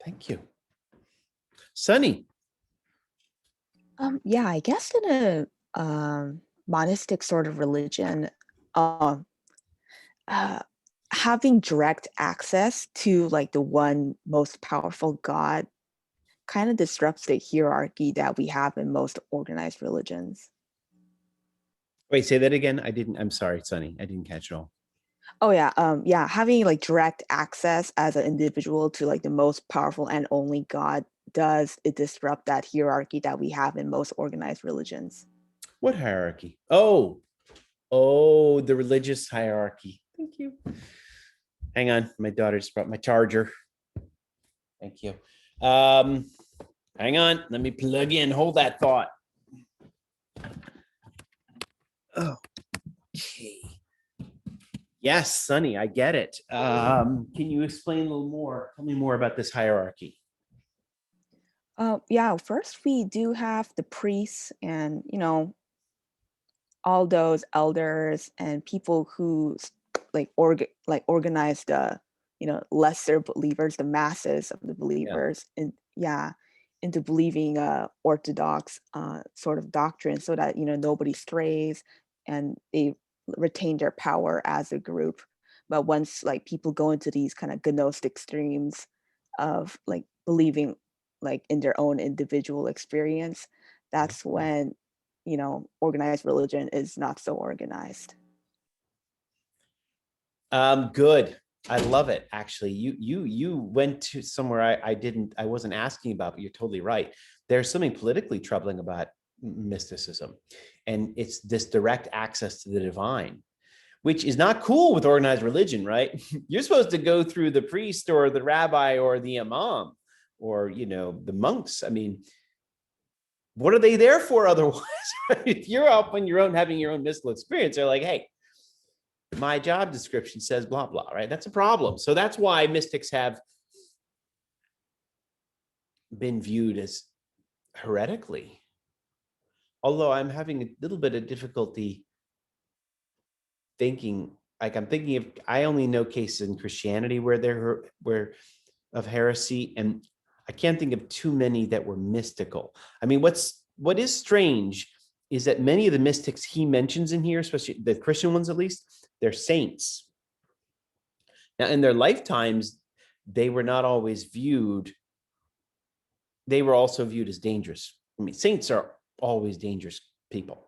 Thank you. Sunny. Yeah, I guess in a monistic sort of religion, having direct access to like the one most powerful God kind of disrupts the hierarchy that we have in most organized religions. Wait, say that again. I'm sorry, Sunny. I didn't catch it all. Oh yeah, having like direct access as an individual to like the most powerful and only God does it disrupt that hierarchy that we have in most organized religions. What hierarchy? Oh, the religious hierarchy. Thank you. Hang on, my daughter just brought my charger. Thank you. Hang on, let me plug in. Hold that thought. Okay. Yes, Sonny, I get it. Can you explain a little more? Tell me more about this hierarchy. Yeah, first we do have the priests and, all those elders and people who organize the, lesser believers, the masses of the believers, and into believing orthodox sort of doctrine, so that nobody strays and they retain their power as a group. But once like people go into these kind of gnostic streams of like believing like in their own individual experience, that's when organized religion is not so organized. Good. I love it. Actually, you went to somewhere I wasn't asking about, but you're totally right. There's something politically troubling about mysticism, and it's this direct access to the divine, which is not cool with organized religion, right? You're supposed to go through the priest or the rabbi or the imam or the monks. I mean, what are they there for otherwise? If you're up on your own having your own mystical experience, they're like, hey, my job description says blah, blah, right? That's a problem. So that's why mystics have been viewed as heretically. Although I'm having a little bit of difficulty thinking, like I'm thinking of, I only know cases in Christianity where of heresy, and I can't think of too many that were mystical. I mean, what is strange is that many of the mystics he mentions in here, especially the Christian ones at least, they're saints. Now, in their lifetimes, they were not always viewed. They were also viewed as dangerous. I mean, saints are always dangerous people.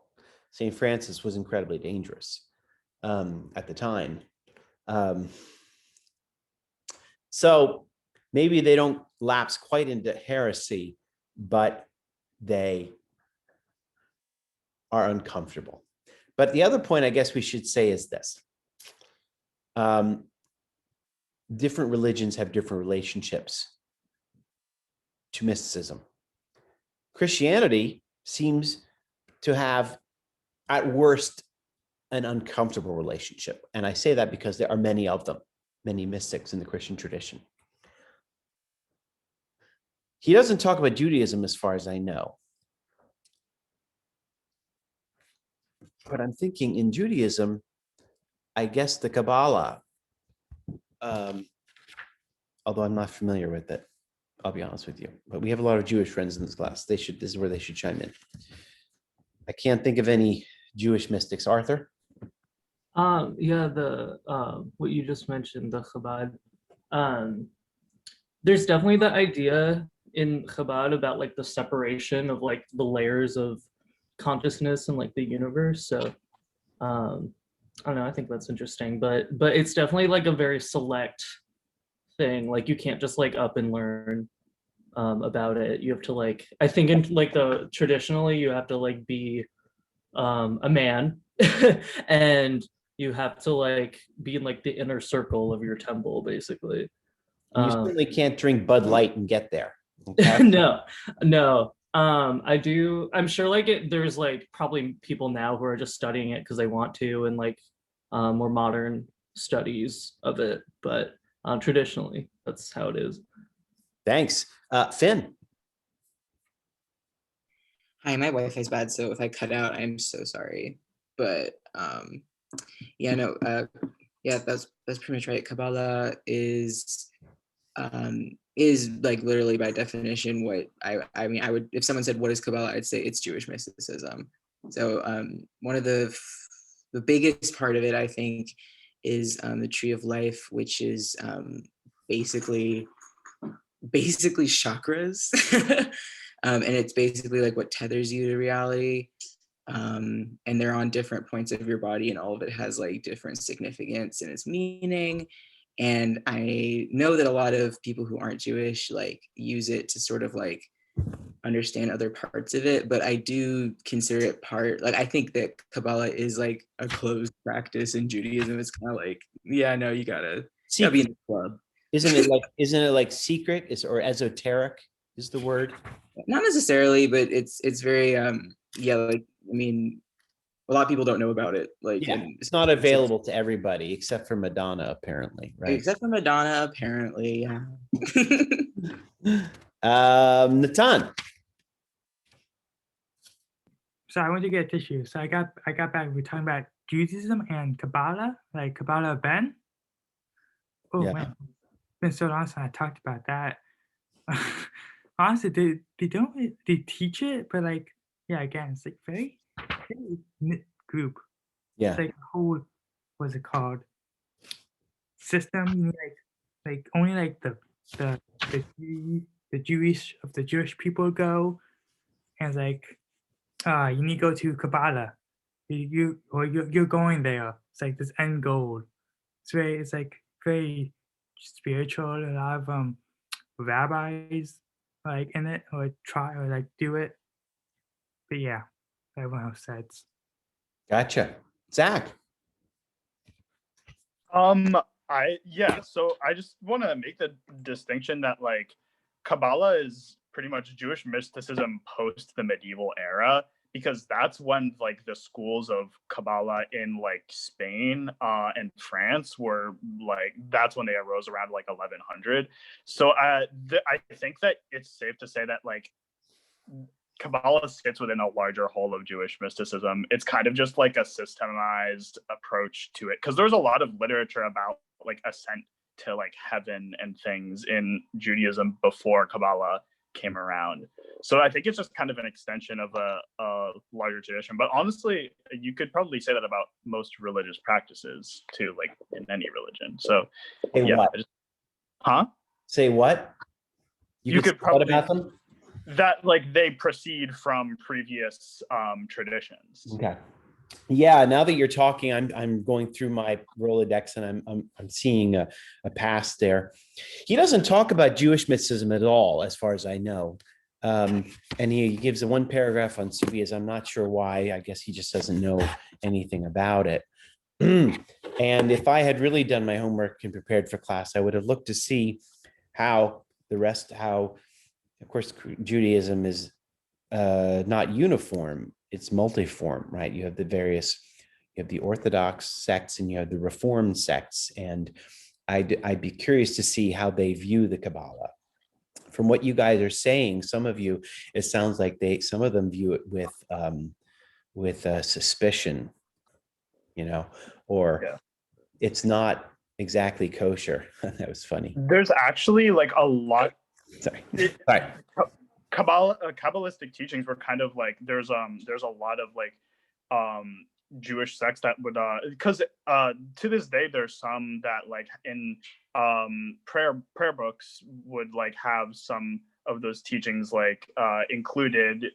St. Francis was incredibly dangerous at the time. So maybe they don't lapse quite into heresy, but they are uncomfortable. But the other point I guess we should say is this. Different religions have different relationships to mysticism. Christianity seems to have, at worst, an uncomfortable relationship. And I say that because there are many of them, many mystics in the Christian tradition. He doesn't talk about Judaism as far as I know. But I'm thinking in Judaism, I guess the Kabbalah, although I'm not familiar with it, I'll be honest with you. But we have a lot of Jewish friends in this class. This is where they should chime in. I can't think of any Jewish mystics. Arthur? Yeah, what you just mentioned, the Chabad. There's definitely the idea in Chabad about like the separation of like the layers of consciousness and like the universe. So I don't know, I think that's interesting, but it's definitely like a very select thing. Like you can't just like up and learn about it. You have to like, I think in like traditionally you have to like be a man and you have to like be in like the inner circle of your temple basically. You certainly can't drink Bud Light and get there. Okay? No. I'm sure like there's like probably people now who are just studying it because they want to, and like more modern studies of it, but traditionally that's how it is. Thanks. Finn? Hi, my Wi-Fi's bad, so if I cut out, I'm so sorry. But yeah, no, yeah, that's pretty much right. Kabbalah is like literally by definition what I mean, I would, if someone said what is Kabbalah, I'd say it's Jewish mysticism. So one of the biggest part of it, I think, is the Tree of Life, which is basically chakras. And it's basically like what tethers you to reality. And they're on different points of your body, and all of it has like different significance and its meaning. And I know that a lot of people who aren't Jewish like use it to sort of like understand other parts of it, but I do consider it part, like I think that Kabbalah is like a closed practice in Judaism. It's kind of like, yeah, no, you gotta be in the club. Isn't it like secret or esoteric is the word? Not necessarily, but it's very yeah, like I mean, a lot of people don't know about it. Like, Yeah, and it's not available to everybody except for Madonna, apparently, right? except for Madonna, apparently. Yeah. Natan. So I went to get a tissue. So I got back. We're talking about Judaism and Kabbalah, like Kabbalah Ben. Oh Yeah. man, it's been so long since I talked about that. Honestly, they teach it, but like, yeah, again, it's like very knit group. Yeah. It's like a whole, what's it called? System, like only like the Jewish people go, and it's like, you need to go to Kabbalah. You're going there. It's like this end goal. It's like very spiritual. A lot of rabbis like in it or try or like do it. But yeah, everyone else says. Gotcha. Zach. So I just want to make the distinction that like Kabbalah is pretty much Jewish mysticism post the medieval era, because that's when like the schools of Kabbalah in like Spain and France were like, that's when they arose around like 1100. So I think that it's safe to say that like Kabbalah sits within a larger whole of Jewish mysticism. It's kind of just like a systemized approach to it, because there's a lot of literature about like ascent to like heaven and things in Judaism before Kabbalah came around. So I think it's just kind of an extension of a larger tradition. But honestly, you could probably say that about most religious practices too, like in any religion. So Say yeah, what? Say what? You could say what probably about them? that like they proceed from previous traditions. Okay. Yeah, now that you're talking, I'm going through my Rolodex and I'm seeing a past there. He doesn't talk about Jewish mysticism at all, as far as I know. And he gives a one paragraph on Sufism. I'm not sure why. I guess he just doesn't know anything about it. And if I had really done my homework and prepared for class, I would have looked to see how, of course, Judaism is not uniform. It's multiform, right? You have the Orthodox sects and you have the Reformed sects. And I'd be curious to see how they view the Kabbalah. From what you guys are saying, some of you, it sounds like some of them view it with suspicion, or it's not exactly kosher. That was funny. There's actually like a lot. Sorry. Kabbalistic teachings were kind of like there's a lot of like Jewish sects that would because to this day there's some that like in prayer books would like have some of those teachings like included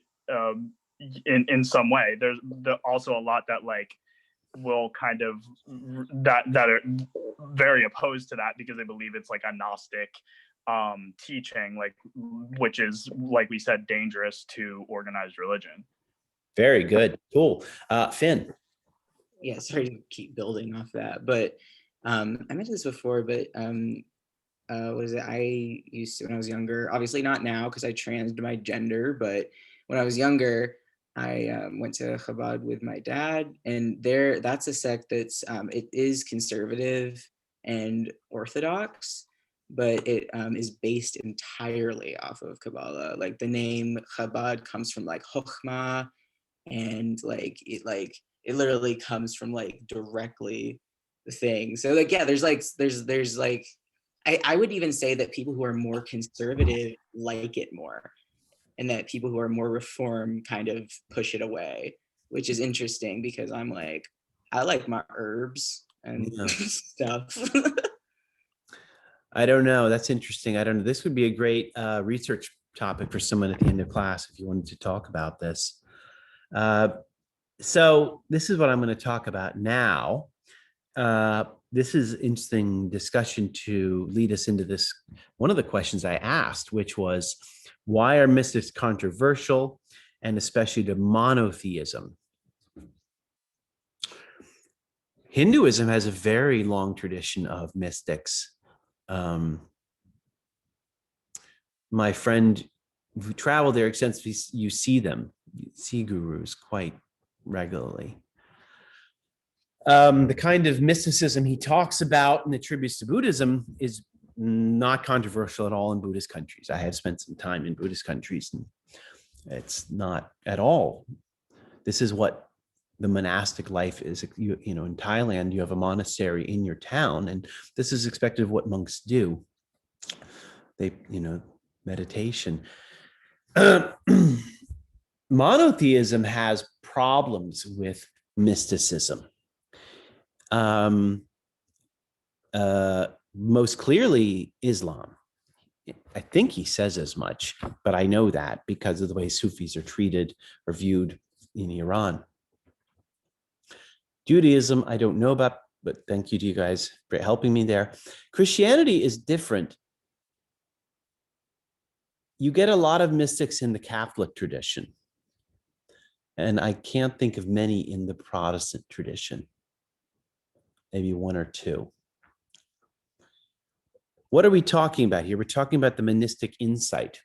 in some way. There's also a lot that like will kind of that are very opposed to that because they believe it's like a Gnostic teaching, like, which is, like we said, dangerous to organized religion. Very good. Cool. Finn. Yeah, sorry to keep building off that, but I mentioned this before, but what is it? I used to, when I was younger, obviously not now because I transed my gender, but when I was younger, I went to Chabad with my dad, and that's a sect that's it is conservative and orthodox, but it is based entirely off of Kabbalah. Like the name Chabad comes from like Chokhmah, and it literally comes from like directly the thing. So like, yeah, there's like I would even say that people who are more conservative like it more, and that people who are more reform kind of push it away, which is interesting because I'm like, I like my herbs and stuff. I don't know. That's interesting. I don't know. This would be a great research topic for someone at the end of class if you wanted to talk about this. So this is what I'm going to talk about now. This is interesting discussion to lead us into this. One of the questions I asked, which was, why are mystics controversial, and especially to monotheism? Hinduism has a very long tradition of mystics. My friend who traveled there extensively, you see them, you see gurus quite regularly. The kind of mysticism he talks about and attributes to Buddhism is not controversial at all in Buddhist countries. I have spent some time in Buddhist countries, and it's not at all. This is what the monastic life is. You know, in Thailand, you have a monastery in your town, and this is expected of what monks do. They, you know, meditation. Monotheism has problems with mysticism. Most clearly Islam. I think he says as much, but I know that because of the way Sufis are treated or viewed in Iran. Judaism, I don't know about, but thank you to you guys for helping me there. Christianity is different. You get a lot of mystics in the Catholic tradition, and I can't think of many in the Protestant tradition. Maybe one or two. What are we talking about here? We're talking about the monistic insight.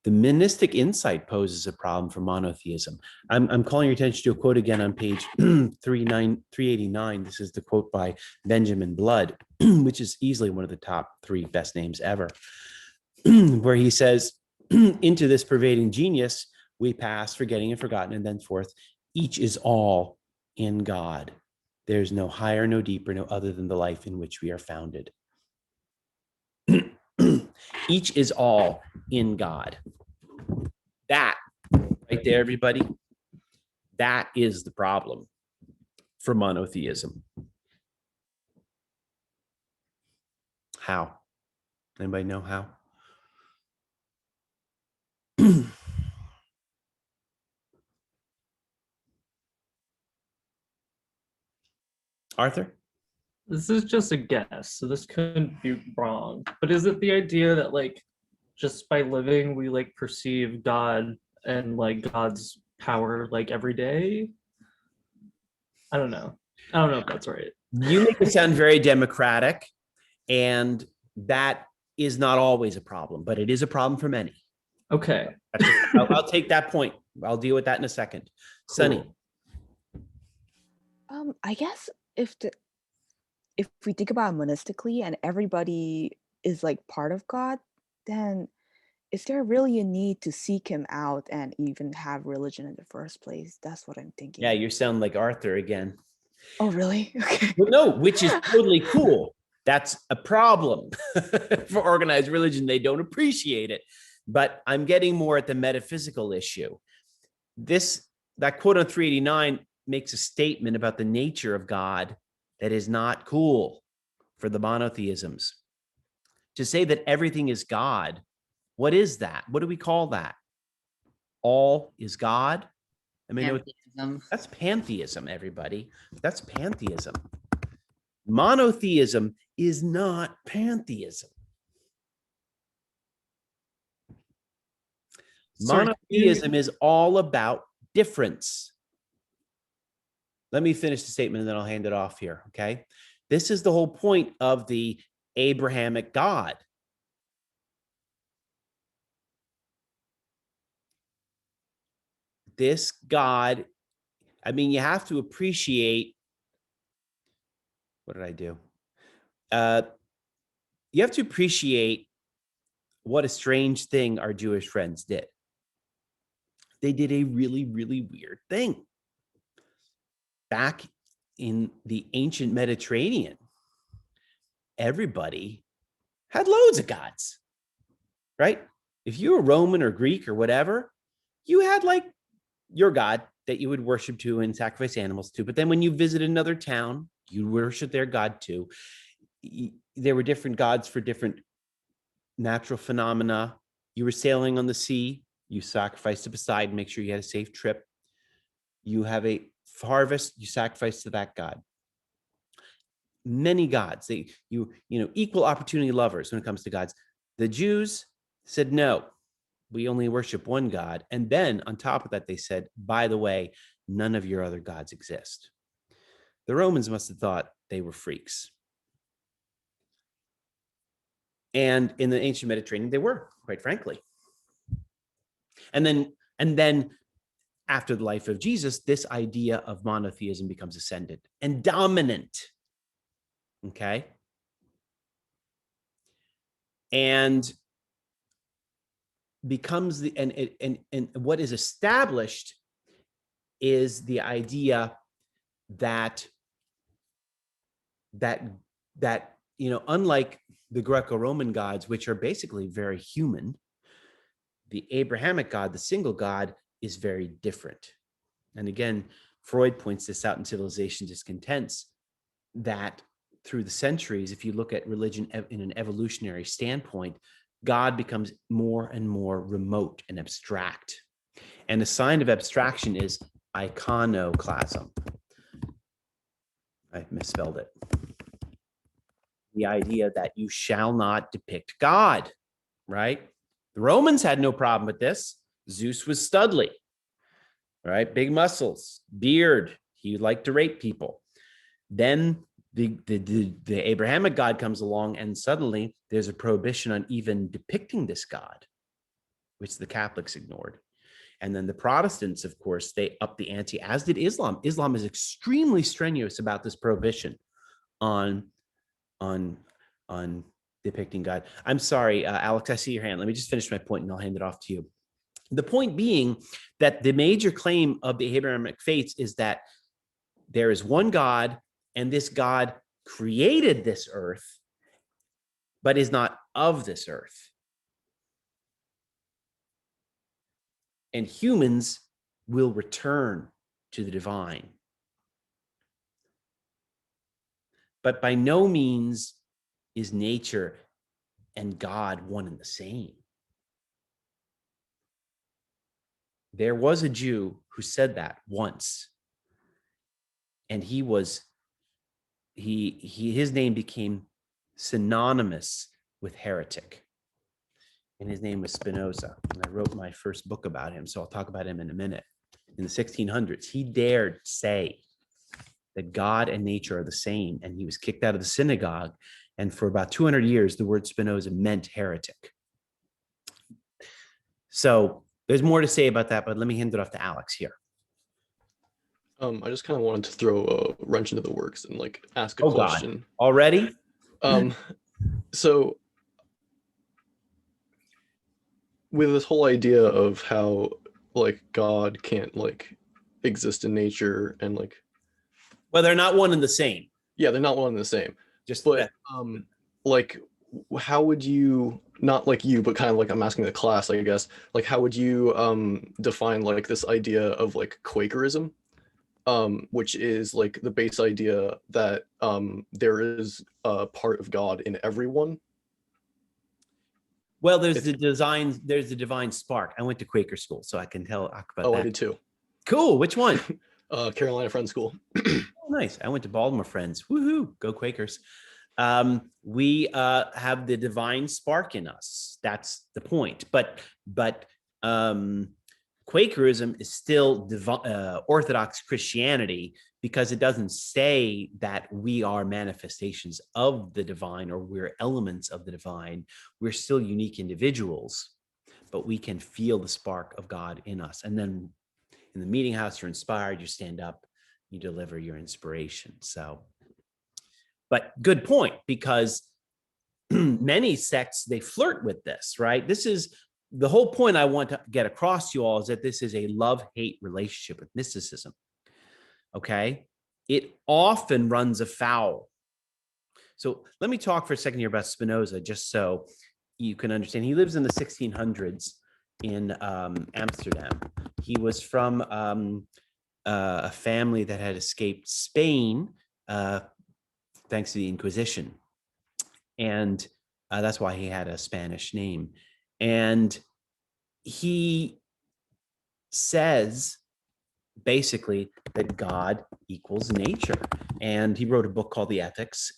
The monistic insight poses a problem for monotheism. I'm calling your attention to a quote again on page 389. This is the quote by Benjamin Blood, which is easily one of the top 3 best names ever, where he says, into this pervading genius, we pass, forgetting and forgotten, and thenceforth, each is all in God. There's no higher, no deeper, no other than the life in which we are founded. Each is all in God. That, right there, everybody, that is the problem for monotheism. How? Anybody know how? Arthur? This is just a guess, so this could be wrong. But is it the idea that like just by living we like perceive God and like God's power like every day? I don't know. I don't know if that's right. You make it sound very democratic, and that is not always a problem, but it is a problem for many. Okay. I'll take that point. I'll deal with that in a second. Cool. Sunny. I guess if we think about it monistically and everybody is like part of God, then is there really a need to seek him out and even have religion in the first place? That's what I'm thinking. Yeah, you sound like Arthur again. Oh, really? Okay. Well, no, which is totally cool. That's a problem for organized religion. They don't appreciate it. But I'm getting more at the metaphysical issue. That quote on 389 makes a statement about the nature of God that is not cool for the monotheisms. To say that everything is God, what is that? What do we call that? All is God? I mean, Pantheism. that's pantheism, everybody. That's pantheism. Monotheism is not pantheism. Monotheism is all about difference. Let me finish the statement and then I'll hand it off here, okay? This is the whole point of the Abrahamic God. This God, I mean, you have to appreciate, what did I do? You have to appreciate what a strange thing our Jewish friends did. They did a really, really weird thing. Back in the ancient Mediterranean, everybody had loads of gods, right? If you were Roman or Greek or whatever, you had like your god that you would worship to and sacrifice animals to. But then when you visited another town, you worship their god too. There were different gods for different natural phenomena. You were sailing on the sea, you sacrificed to Poseidon, make sure you had a safe trip. You have a harvest, you sacrifice to that god. Many gods, equal opportunity lovers when it comes to gods. The Jews said, no, we only worship one God. And then on top of that, they said, by the way, none of your other gods exist. The Romans must have thought they were freaks. And in the ancient Mediterranean, they were, quite frankly. And then after the life of Jesus, this idea of monotheism becomes ascendant and dominant. Okay. And becomes the and what is established is the idea that unlike the Greco-Roman gods, which are basically very human, the Abrahamic God, the single God, is very different. And again, Freud points this out in Civilization Discontents, that through the centuries, if you look at religion in an evolutionary standpoint, God becomes more and more remote and abstract. And a sign of abstraction is iconoclasm. I misspelled it. The idea that you shall not depict God, right? The Romans had no problem with this. Zeus was studly, right? Big muscles, beard. He liked to rape people. Then the Abrahamic God comes along, and suddenly there's a prohibition on even depicting this God, which the Catholics ignored. And then the Protestants, of course, they upped the ante, as did Islam. Islam is extremely strenuous about this prohibition on depicting God. I'm sorry, Alex, I see your hand. Let me just finish my point and I'll hand it off to you. The point being that the major claim of the Abrahamic faiths is that there is one God, and this God created this earth, but is not of this earth. And humans will return to the divine. But by no means is nature and God one and the same. There was a Jew who said that once, and his name became synonymous with heretic, and his name was Spinoza. And I wrote my first book about him, so I'll talk about him in a minute. In the 1600s, he dared say that God and nature are the same, and he was kicked out of the synagogue. And for about 200 years, the word Spinoza meant heretic. So there's more to say about that, but let me hand it off to Alex here. I just kind of wanted to throw a wrench into the works and like ask a question. God. Already? So with this whole idea of how like God can't like exist in nature and like, well, they're not one and the same. Yeah, they're not one and the same. Just but like, how would you, not like you, but kind of like I'm asking the class, I guess, like how would you define like this idea of like Quakerism, which is like the base idea that there is a part of God in everyone? Well, there's the divine spark. I went to Quaker school, so I can talk about that. Oh, I did too. Cool. Which one? Carolina Friends School. Oh, nice. I went to Baltimore Friends. Woohoo! Go Quakers. We have the divine spark in us. That's the point. But Quakerism is still Orthodox Christianity, because it doesn't say that we are manifestations of the divine or we're elements of the divine. We're still unique individuals, but we can feel the spark of God in us. And then in the meeting house, you're inspired, you stand up, you deliver your inspiration. So, but good point, because many sects, they flirt with this, right? This is the whole point I want to get across to you all, is that this is a love-hate relationship with mysticism. Okay? It often runs afoul. So let me talk for a second here about Spinoza, just so you can understand. He lives in the 1600s in Amsterdam. He was from a family that had escaped Spain thanks to the Inquisition. And that's why he had a Spanish name. And he says basically that God equals nature. And he wrote a book called The Ethics,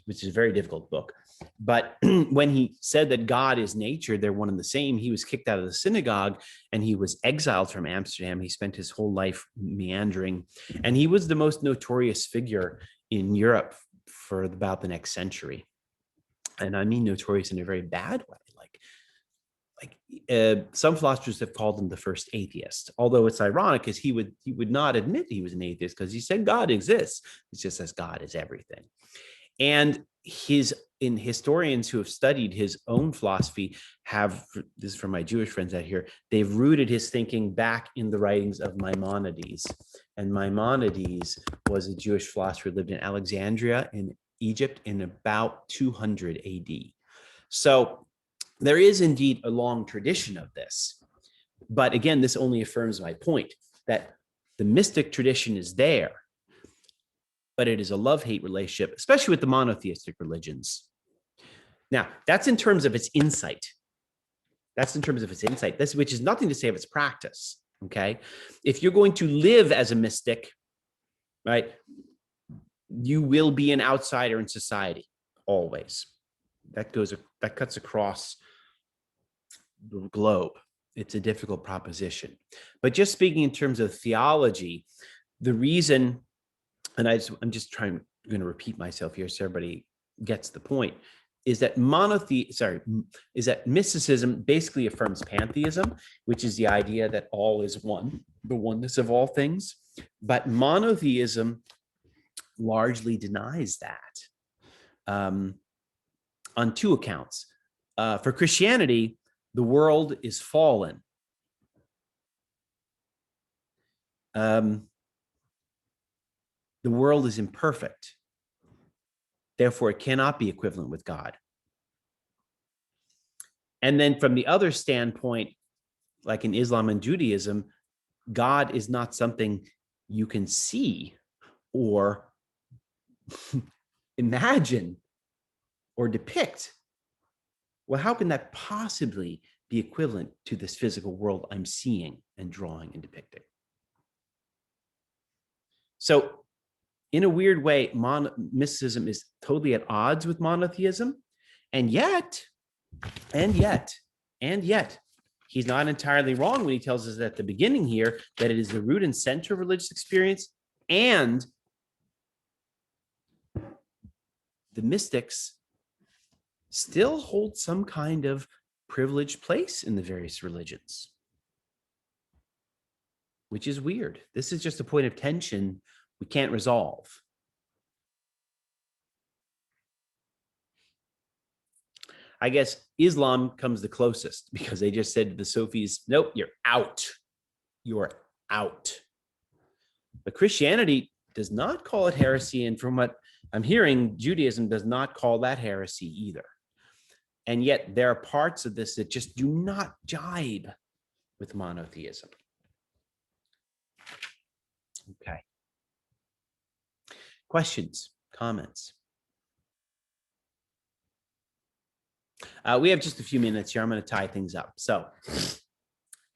which is a very difficult book. But when he said that God is nature, they're one and the same, he was kicked out of the synagogue and he was exiled from Amsterdam. He spent his whole life meandering, and he was the most notorious figure in Europe for about the next century. And I mean notorious in a very bad way. Like some philosophers have called him the first atheist, although it's ironic because he would not admit he was an atheist because he said God exists. It's just as God is everything. And in historians who have studied his own philosophy have, this is from my Jewish friends out here, they've rooted his thinking back in the writings of Maimonides. And Maimonides was a Jewish philosopher who lived in Alexandria in Egypt in about 200 AD. So there is indeed a long tradition of this. But again, this only affirms my point that the mystic tradition is there, but it is a love-hate relationship, especially with the monotheistic religions. Now, that's in terms of its insight. That's in terms of its insight, which is nothing to say of its practice, okay? If you're going to live as a mystic, right, you will be an outsider in society, always. That cuts across the globe. It's a difficult proposition. But just speaking in terms of theology, the reason, and I'm just going to repeat myself here so everybody gets the point, is that mysticism basically affirms pantheism, which is the idea that all is one, the oneness of all things. But monotheism largely denies that on two accounts. For Christianity, the world is fallen. The world is imperfect. Therefore, it cannot be equivalent with God. And then from the other standpoint, like in Islam and Judaism, God is not something you can see or imagine or depict. Well, how can that possibly be equivalent to this physical world I'm seeing and drawing and depicting? So in a weird way, mysticism is totally at odds with monotheism. And yet, he's not entirely wrong when he tells us at the beginning here that it is the root and center of religious experience, and the mystics still hold some kind of privileged place in the various religions, which is weird. This is just a point of tension we can't resolve. I guess Islam comes the closest because they just said to the Sufis, nope, you're out. You're out. But Christianity does not call it heresy. And from what I'm hearing, Judaism does not call that heresy either. And yet there are parts of this that just do not jibe with monotheism. Okay. Questions, comments? We have just a few minutes here. I'm going to tie things up. So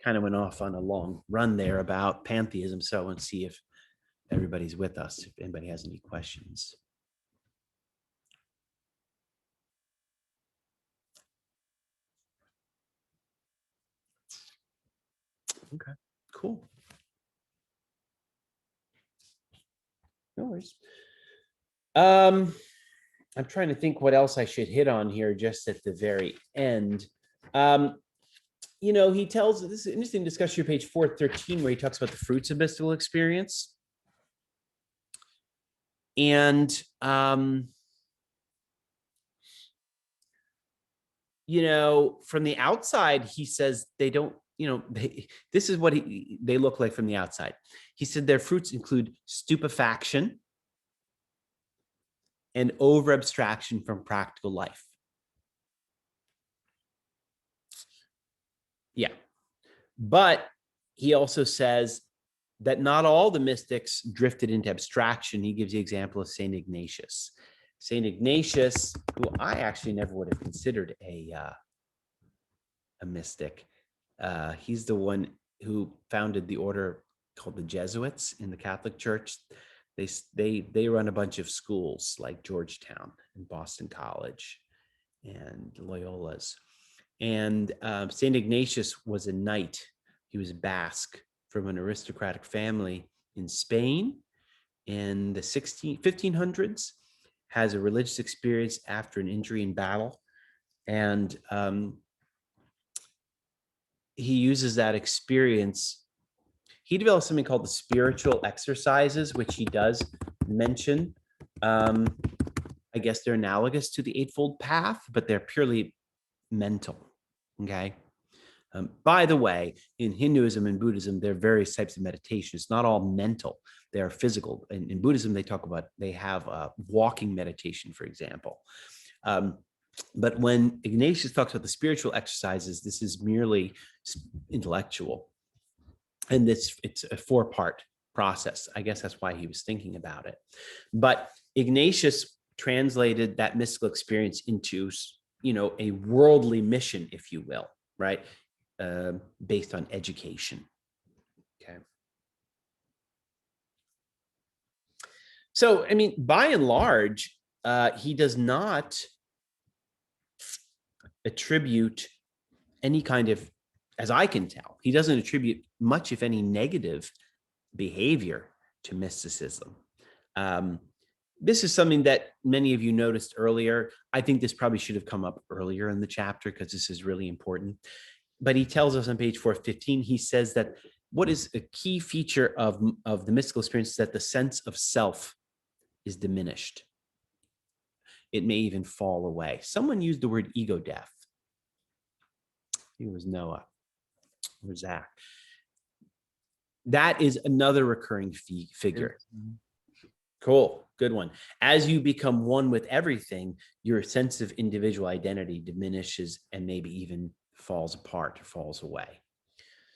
kind of went off on a long run there about pantheism. So I want to see if everybody's with us, if anybody has any questions. Okay, cool. No worries. I'm trying to think what else I should hit on here just at the very end. He tells, this is an interesting discussion, page 413, where he talks about the fruits of mystical experience. And, from the outside, he says they don't, this is what they look like from the outside. He said their fruits include stupefaction and over abstraction from practical life. Yeah. But he also says that not all the mystics drifted into abstraction. He gives the example of St. Ignatius. St. Ignatius, who I actually never would have considered a mystic. He's the one who founded the order called the Jesuits in the Catholic Church. They run a bunch of schools like Georgetown and Boston College and Loyola's. And St. Ignatius was a knight. He was a Basque from an aristocratic family in Spain in the 1500s, has a religious experience after an injury in battle. And he uses that experience. He developed something called the spiritual exercises, which he does mention. I guess they're analogous to the Eightfold Path, but they're purely mental. Okay. By the way, in Hinduism and Buddhism, there are various types of meditation. It's not all mental; they are physical. In Buddhism, they have walking meditation, for example. But when Ignatius talks about the spiritual exercises, this is merely intellectual, and it's a 4-part process. I guess that's why he was thinking about it. But Ignatius translated that mystical experience into, a worldly mission, if you will, right? Based on education. Okay. So, I mean, by and large, he does not attribute any kind of, as I can tell, he doesn't attribute much, if any, negative behavior to mysticism. This is something that many of you noticed earlier. I think this probably should have come up earlier in the chapter because this is really important. But he tells us on page 415, he says that what is a key feature of the mystical experience is that the sense of self is diminished. It may even fall away. Someone used the word ego death. I think it was Noah or Zach. That is another recurring figure. Cool. Good one. As you become one with everything, your sense of individual identity diminishes and maybe even falls apart or falls away.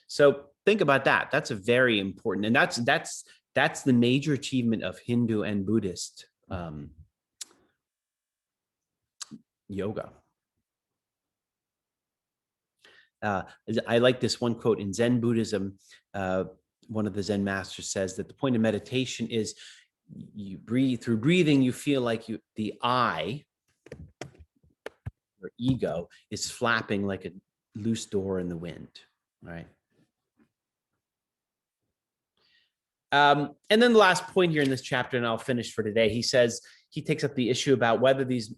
So think about that. That's a very important, and that's the major achievement of Hindu and Buddhist yoga. I like this one quote in Zen Buddhism. One of the Zen masters says that the point of meditation is you breathe. Through breathing, you feel like the I, or ego, is flapping like a loose door in the wind, right? And then the last point here in this chapter, and I'll finish for today, he says, he takes up the issue about whether these,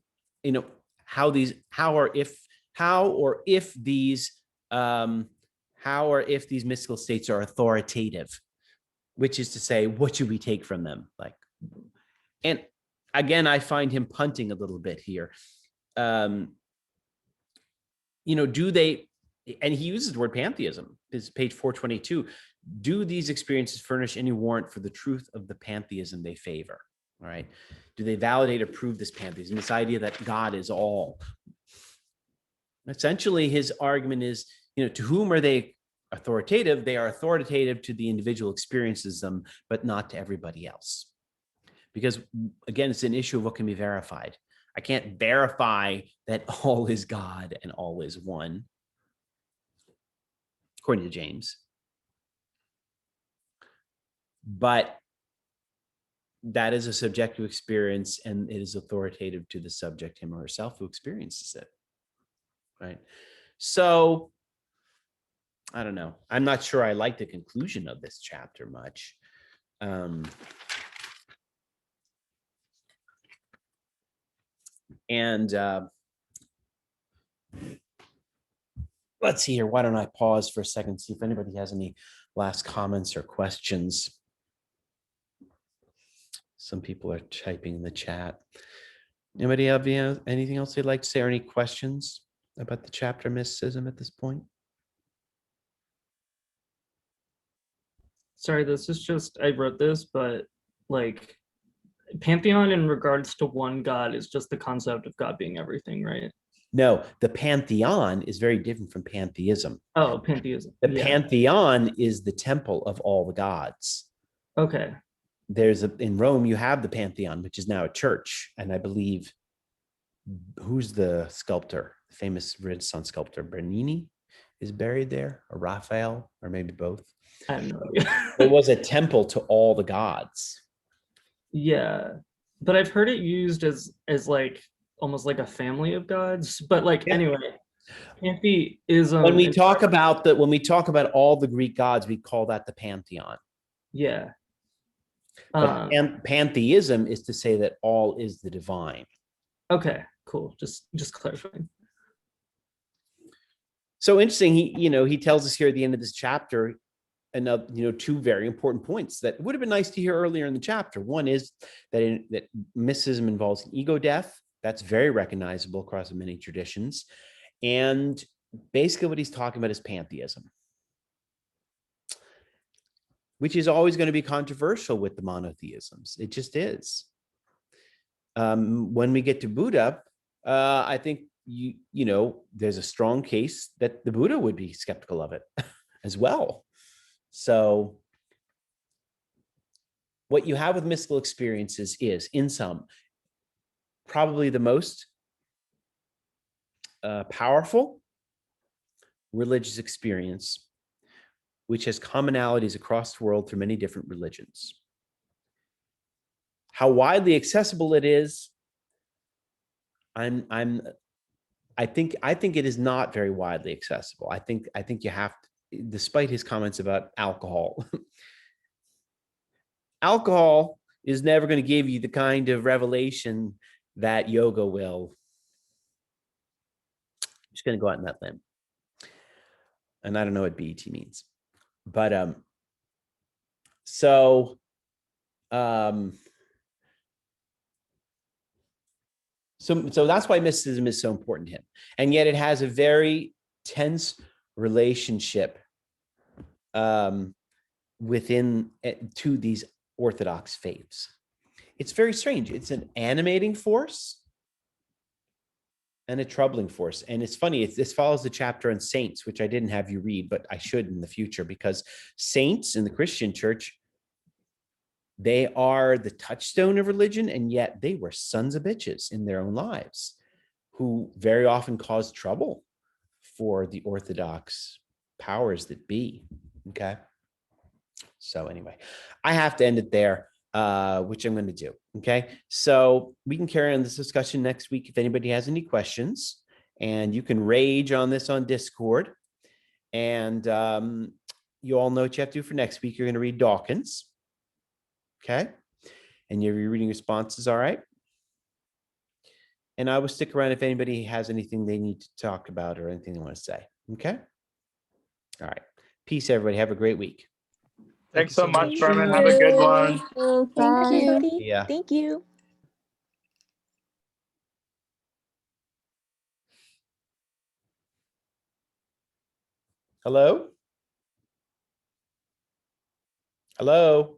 how or if these mystical states are authoritative, which is to say, what should we take from them? And again, I find him punting a little bit here. Do they, and he uses the word pantheism, this is page 422. Do these experiences furnish any warrant for the truth of the pantheism they favor? All right. Do they validate or prove this pantheism, this idea that God is all? Essentially, his argument is, to whom are they authoritative? They are authoritative to the individual experiences them, but not to everybody else. Because again, it's an issue of what can be verified. I can't verify that all is God and all is one, according to James. But that is a subjective experience, and it is authoritative to the subject, him or herself, who experiences it. Right? So, I don't know. I'm not sure I like the conclusion of this chapter much. Let's see here. Why don't I pause for a second, see if anybody has any last comments or questions. Some people are typing in the chat. Anybody have anything else they'd like to say, or any questions about the chapter mysticism at this point? Sorry, this is just, I wrote this, but pantheon in regards to one God is just the concept of God being everything, right? No, the pantheon is very different from pantheism. Oh, pantheism. The pantheon is the temple of all the gods. Okay. In Rome, you have the Pantheon, which is now a church. And I believe, who's the sculptor? The famous Renaissance sculptor, Bernini, is buried there, or Raphael, or maybe both. I have no idea. It was a temple to all the gods. Yeah, but I've heard it used as almost like a family of gods. But anyway, pantheism. When we talk about all the Greek gods, we call that the Pantheon. Yeah. But pantheism is to say that all is the divine. Okay, cool. Just clarifying. So interesting. He tells us here at the end of this chapter, another, two very important points that would have been nice to hear earlier in the chapter. One is that mysticism involves an ego death. That's very recognizable across many traditions. And basically what he's talking about is pantheism, which is always going to be controversial with the monotheisms. It just is. When we get to Buddha, I think there's a strong case that the Buddha would be skeptical of it as well. So what you have with mystical experiences is, in sum, probably the most powerful religious experience, which has commonalities across the world through many different religions. How widely accessible it is, I think it is not very widely accessible. I think you have to, despite his comments about alcohol. Alcohol is never going to give you the kind of revelation that yoga will. I'm just going to go out on that limb. And I don't know what BET means. But so that's why mysticism is so important to him. And yet it has a very tense relationship within to these Orthodox faiths. It's very strange. It's an animating force and a troubling force. And it's funny, this follows the chapter on saints, which I didn't have you read, but I should in the future, because saints in the Christian church, they are the touchstone of religion, and yet they were sons of bitches in their own lives who very often caused trouble for the Orthodox powers that be. Okay. So anyway, I have to end it there, which I'm going to do. Okay. So we can carry on this discussion next week if anybody has any questions, and you can rage on this on Discord. And you all know what you have to do for next week. You're going to read Dawkins. Okay. And your reading responses. All right. And I will stick around if anybody has anything they need to talk about or anything they want to say. Okay. All right. Peace, everybody. Have a great week. Thanks so much, Thank Berman. you. Have a good one. Thank you. Bye. Yeah. Thank you. Hello? Hello?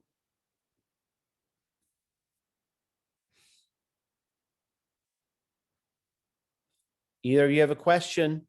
Either of you have a question?